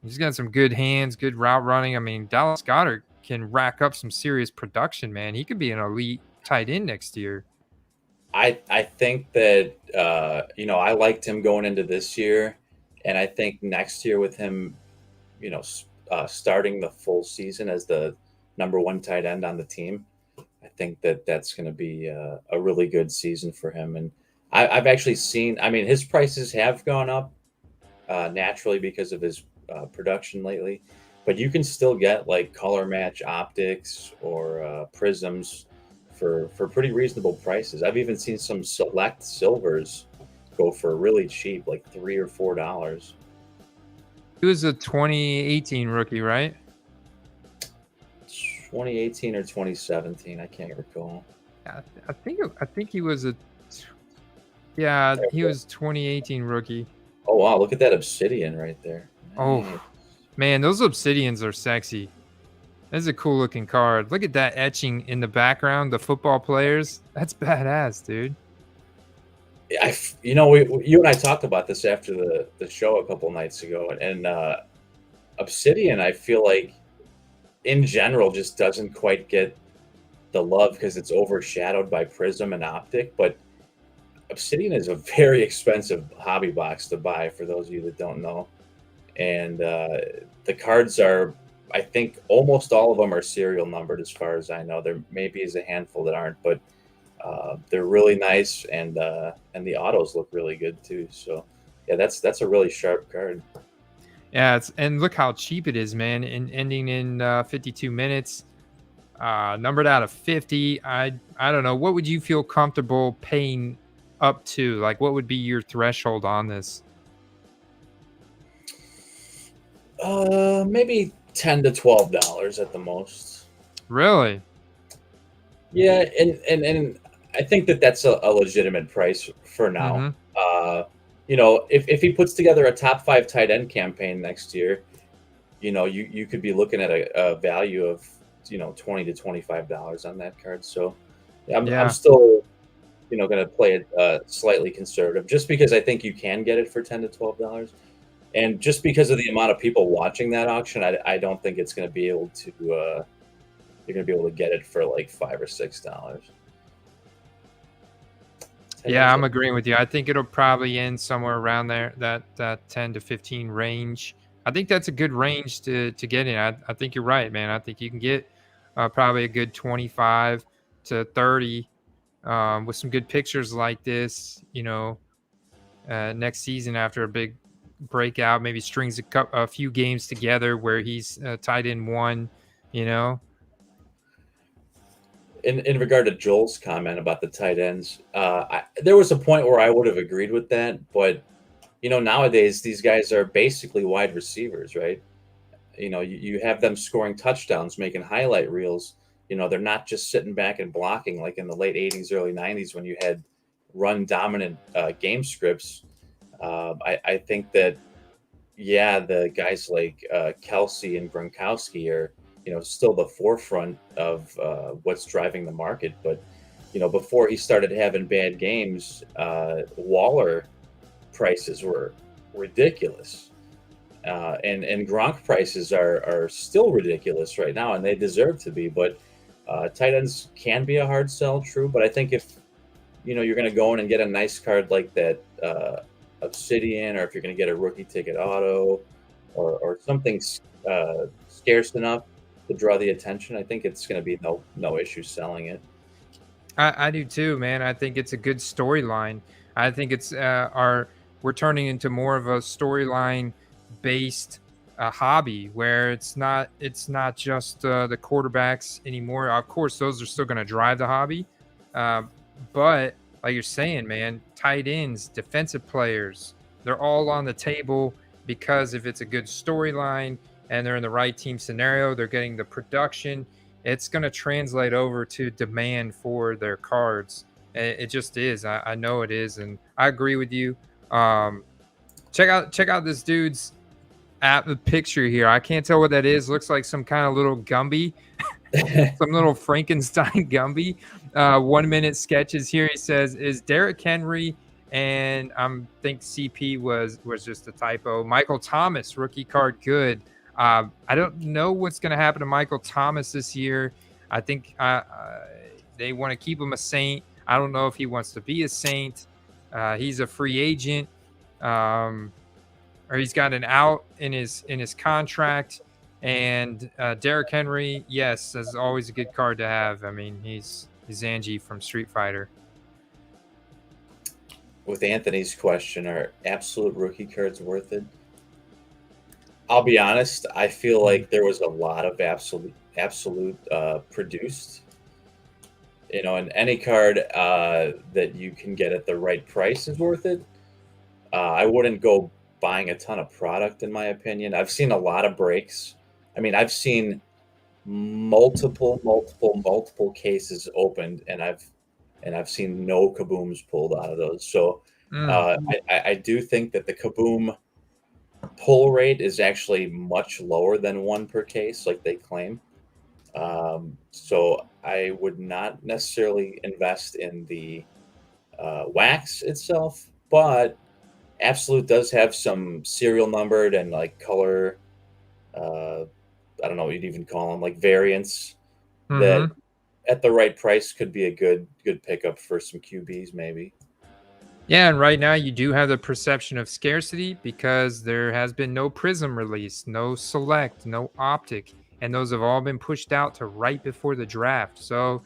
He's got some good hands, good route running. I mean, Dallas Goddard can rack up some serious production, man. He could be an elite tight end next year. I think that I liked him going into this year, and I think next year with him, starting the full season as the number 1 tight end on the team, I think that that's going to be a really good season for him. And I've actually seen, I mean, his prices have gone up naturally because of his production lately, but you can still get like color match optics or prisms for pretty reasonable prices. I've even seen some select silvers go for really cheap, like $3 or $4. He was a 2018 rookie, right? 2018 or 2017, I can't recall. I think he was he was 2018 rookie. Oh wow, look at that obsidian right there. Oh man, those obsidians are sexy. That's a cool looking card. Look at that etching in the background, the football players. That's badass, dude. You and I talked about this after the show a couple nights ago, and obsidian, I feel like in general just doesn't quite get the love because it's overshadowed by prism and optic. But obsidian is a very expensive hobby box to buy, for those of you that don't know. And the cards are, I think almost all of them are serial numbered as far as I know. There maybe is a handful that aren't, but they're really nice, and the autos look really good too. So yeah, that's a really sharp card. Yeah, and look how cheap it is, man. And ending in 52 minutes, numbered out of 50. I don't know. What would you feel comfortable paying up to? Like, what would be your threshold on this? Maybe $10 to $12 at the most. Really? Yeah, and I think that's a legitimate price for now. Mm-hmm. If he puts together a top 5 tight end campaign next year, you could be looking at a value of $20 to $25 on that card. So I'm still going to play it slightly conservative, just because I think you can get it for $10 to $12. And just because of the amount of people watching that auction, I don't think it's going to be able to. You're going to be able to get it for like $5 or $6. Yeah, I'm agreeing with you. I think it'll probably end somewhere around there, that 10 to 15 range. I think that's a good range to get in. I think you're right, man. I think you can get probably a good 25 to 30 with some good pictures like this. Next season after a big breakout, maybe strings a few games together where he's tied in one, In regard to Joel's comment about the tight ends, there was a point where I would have agreed with that, but nowadays these guys are basically wide receivers, right? You have them scoring touchdowns, making highlight reels. They're not just sitting back and blocking like in the late 80s, early 90s when you had run dominant game scripts. I think that, the guys like Kelsey and Gronkowski are, still the forefront of what's driving the market. But, before he started having bad games, Waller prices were ridiculous. And Gronk prices are still ridiculous right now, and they deserve to be. But tight ends can be a hard sell, true. But I think if you're going to go in and get a nice card like that Obsidian, or if you're going to get a rookie ticket auto, or something scarce enough to draw the attention, I think it's going to be no issue selling it. I do too, man. I think it's a good storyline. I think it's we're turning into more of a storyline based hobby where it's not just the quarterbacks anymore. Of course, those are still going to drive the hobby, but like you're saying, man, tight ends, defensive players, they're all on the table because if it's a good storyline and they're in the right team scenario, they're getting the production. It's going to translate over to demand for their cards. It just is. I know it is, and I agree with you. Check out this dude's the picture here. I can't tell what that is. Looks like some kind of little Gumby, some little Frankenstein Gumby. 1 minute sketches here. He says, "Is Derrick Henry?" And I think CP was just a typo. Michael Thomas, rookie card, good. I don't know what's going to happen to Michael Thomas this year. I think they want to keep him a Saint. I don't know if he wants to be a Saint. He's a free agent, or he's got an out in his contract. And Derrick Henry, yes, is always a good card to have. I mean, he's Angie from Street Fighter. With Anthony's question, are absolute rookie cards worth it? I'll be honest. I feel like there was a lot of absolute produced. And any card that you can get at the right price is worth it. I wouldn't go buying a ton of product, in my opinion. I've seen a lot of breaks. I mean, I've seen multiple cases opened, and I've seen no kabooms pulled out of those. So I do think that the kaboom pull rate is actually much lower than one per case, like they claim. So I would not necessarily invest in the wax itself, but Absolute does have some serial numbered and like color. I don't know what you'd even call them, like variants that at the right price could be a good pickup for some QBs, maybe. Yeah, and right now you do have the perception of scarcity because there has been no Prism release, no Select, no Optic, and those have all been pushed out to right before the draft. So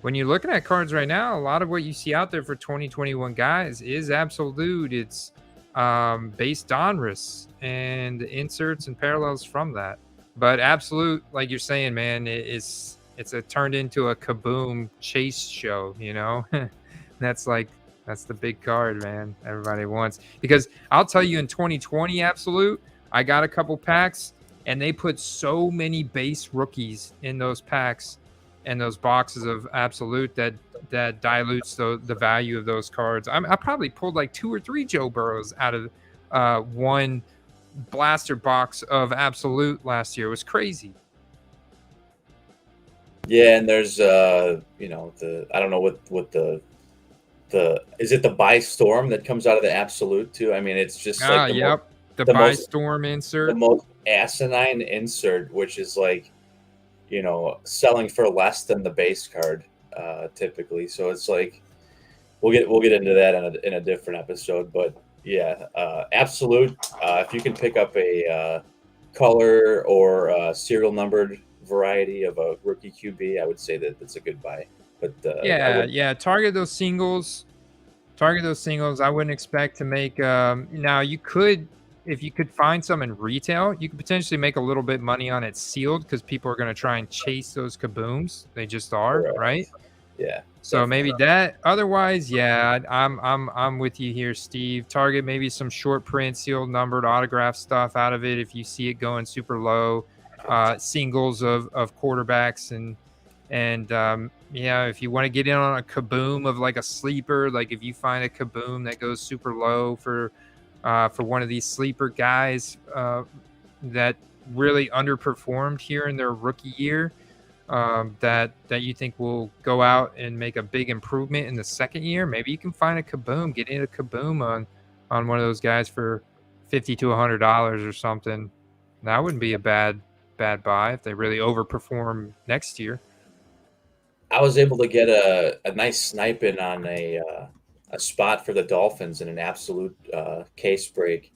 when you're looking at cards right now, a lot of what you see out there for 2021 guys is Absolute. It's base Donruss and inserts and parallels from that. But Absolute, like you're saying, man, it's turned into a kaboom chase show, That's the big card, man. Everybody wants. Because I'll tell you, in 2020 Absolute, I got a couple packs, and they put so many base rookies in those packs and those boxes of Absolute that dilutes the value of those cards. I probably pulled like 2 or 3 Joe Burrows out of one blaster box of Absolute last year. It was crazy. Yeah, and there's I don't know what the is it the Buy Storm that comes out of the Absolute too? I mean, it's just like the Buy Storm insert, the most asinine insert, which is like selling for less than the base card typically. So it's like we'll get into that in a different episode. But yeah, Absolute. If you can pick up a color or serial numbered variety of a rookie QB, I would say that it's a good buy. But target those singles. I wouldn't expect to make now you could, if you could find some in retail, you could potentially make a little bit money on it sealed because people are going to try and chase those kabooms. They just are, right? Yeah. So maybe that. Otherwise, yeah, I'm with you here, Steve. Target maybe some short print, sealed, numbered, autograph stuff out of it if you see it going super low. Singles of quarterbacks and if you want to get in on a kaboom of like a sleeper, like if you find a kaboom that goes super low for one of these sleeper guys that really underperformed here in their rookie year, that you think will go out and make a big improvement in the second year, maybe you can find a kaboom, get in a kaboom on one of those guys for $50 to $100 or something. That wouldn't be a bad buy if they really overperform next year. I was able to get a nice snipe in on a spot for the Dolphins in an absolute case break,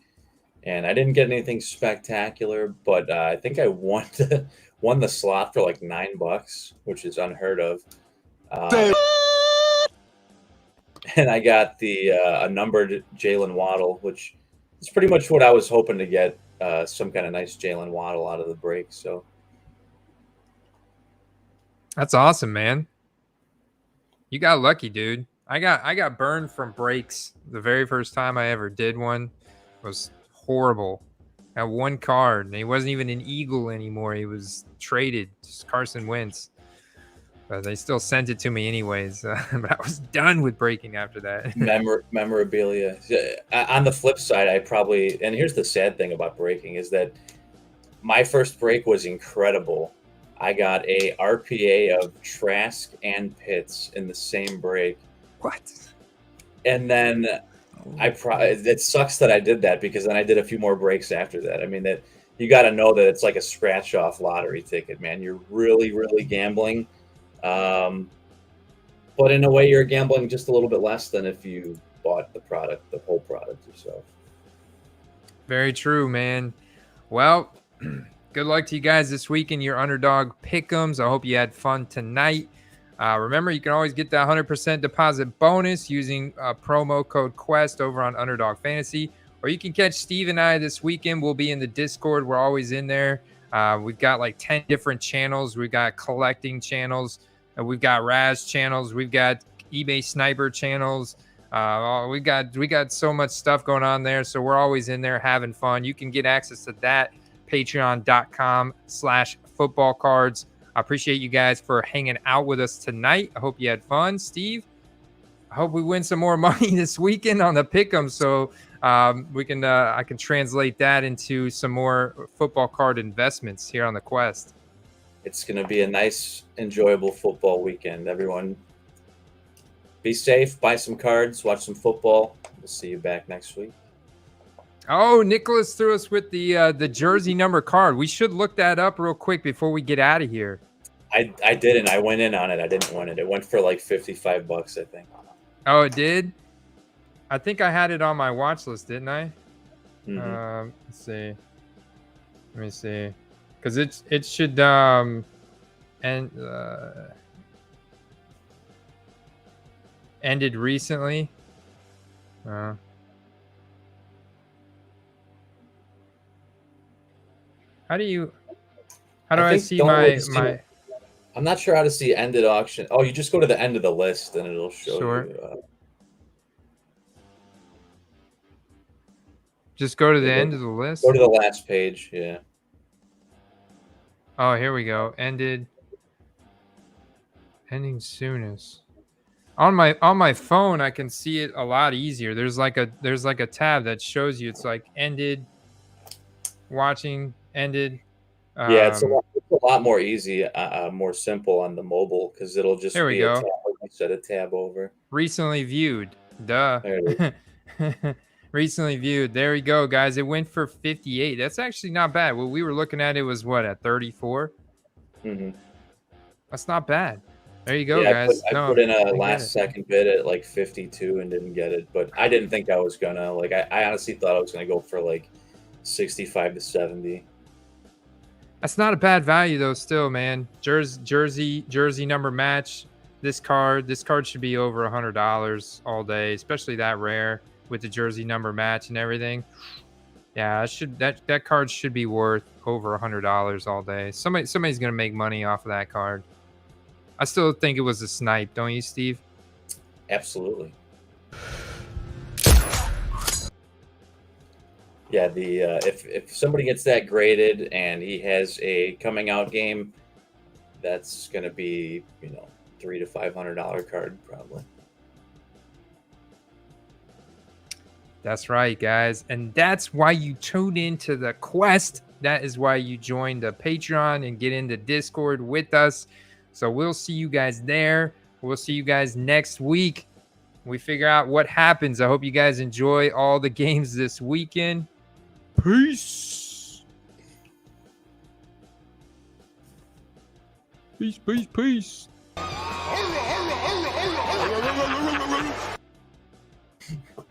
and I didn't get anything spectacular, but I think I won the slot for like $9, which is unheard of. And I got the a numbered Jalen Waddle, which is pretty much what I was hoping to get, some kind of nice Jalen Waddle out of the break. So that's awesome, man. You got lucky, dude. I got burned from breaks the very first time I ever did one. It was horrible. I had one card, and he wasn't even an Eagle anymore. He was traded. Just Carson Wentz. But they still sent it to me anyways. But I was done with breaking after that. Memorabilia. On the flip side, and here's the sad thing about breaking is that my first break was incredible. I got a RPA of Trask and Pitts in the same break. What? And then it sucks that I did that, because then I did a few more breaks after that. I mean, that you got to know that it's like a scratch off lottery ticket, man. You're really, really gambling. But in a way, you're gambling just a little bit less than if you bought the whole product yourself. Very true, man. Well, good luck to you guys this week in your underdog pick'ems. I hope you had fun tonight. Remember, you can always get that 100% deposit bonus using promo code QUEST over on Underdog Fantasy. Or you can catch Steve and I this weekend. We'll be in the Discord. We're always in there. We've got like 10 different channels. We've got collecting channels. We've got Raz channels. We've got eBay sniper channels. We got so much stuff going on there. So we're always in there having fun. You can get access to that. Patreon.com/footballcards. I appreciate you guys for hanging out with us tonight. I hope you had fun. Steve, I hope we win some more money this weekend on the pick'em, so I can translate that into some more football card investments here on the Quest. It's going to be a nice, enjoyable football weekend. Everyone, be safe, buy some cards, watch some football. We'll see you back next week. Oh, Nicholas threw us with the jersey number card. We should look that up real quick before we get out of here. I didn't. I went in on it. I didn't win it. It went for like $55, I think. Oh, it did? I think I had it on my watch list, didn't I? Mm-hmm. Let's see. Let me see. Because it should ended recently. How do I see my I'm not sure how to see ended auction. Oh, you just go to the end of the list and it'll show you. Just go to the end of the list. Go to the last page, yeah. Oh, here we go. Ending soonest. On my phone, I can see it a lot easier. There's like a tab that shows you. It's like ended, watching, ended. Yeah, it's a lot more easy, more simple on the mobile, because it'll just there we go. A tab, set a tab over. Recently viewed. Duh. There it is. Recently viewed. There we go, guys. It went for 58. That's actually not bad. What we were looking at, it was what, at 34? Mm-hmm. That's not bad. There you go, guys. I put in a last second bid at like 52 and didn't get it, but I didn't think I was gonna. Like, I honestly thought I was gonna go for like 65 to 70. That's not a bad value though. Still, man. Jersey number match. This card should be over $100 all day, especially that rare with the jersey number match and everything. Yeah, that card should be worth over $100 all day. Somebody's gonna make money off of that card. I still think it was a snipe, don't you, Steve? Absolutely. Yeah, if somebody gets that graded and he has a coming out game, that's gonna be $300 to $500 card probably. That's right, guys, and that's why you tune into the Quest. That is why you join the Patreon and get into Discord with us. So we'll see you guys there. We'll see you guys next week. We figure out what happens. I hope you guys enjoy all the games this weekend. Peace. Peace. Arr, arr.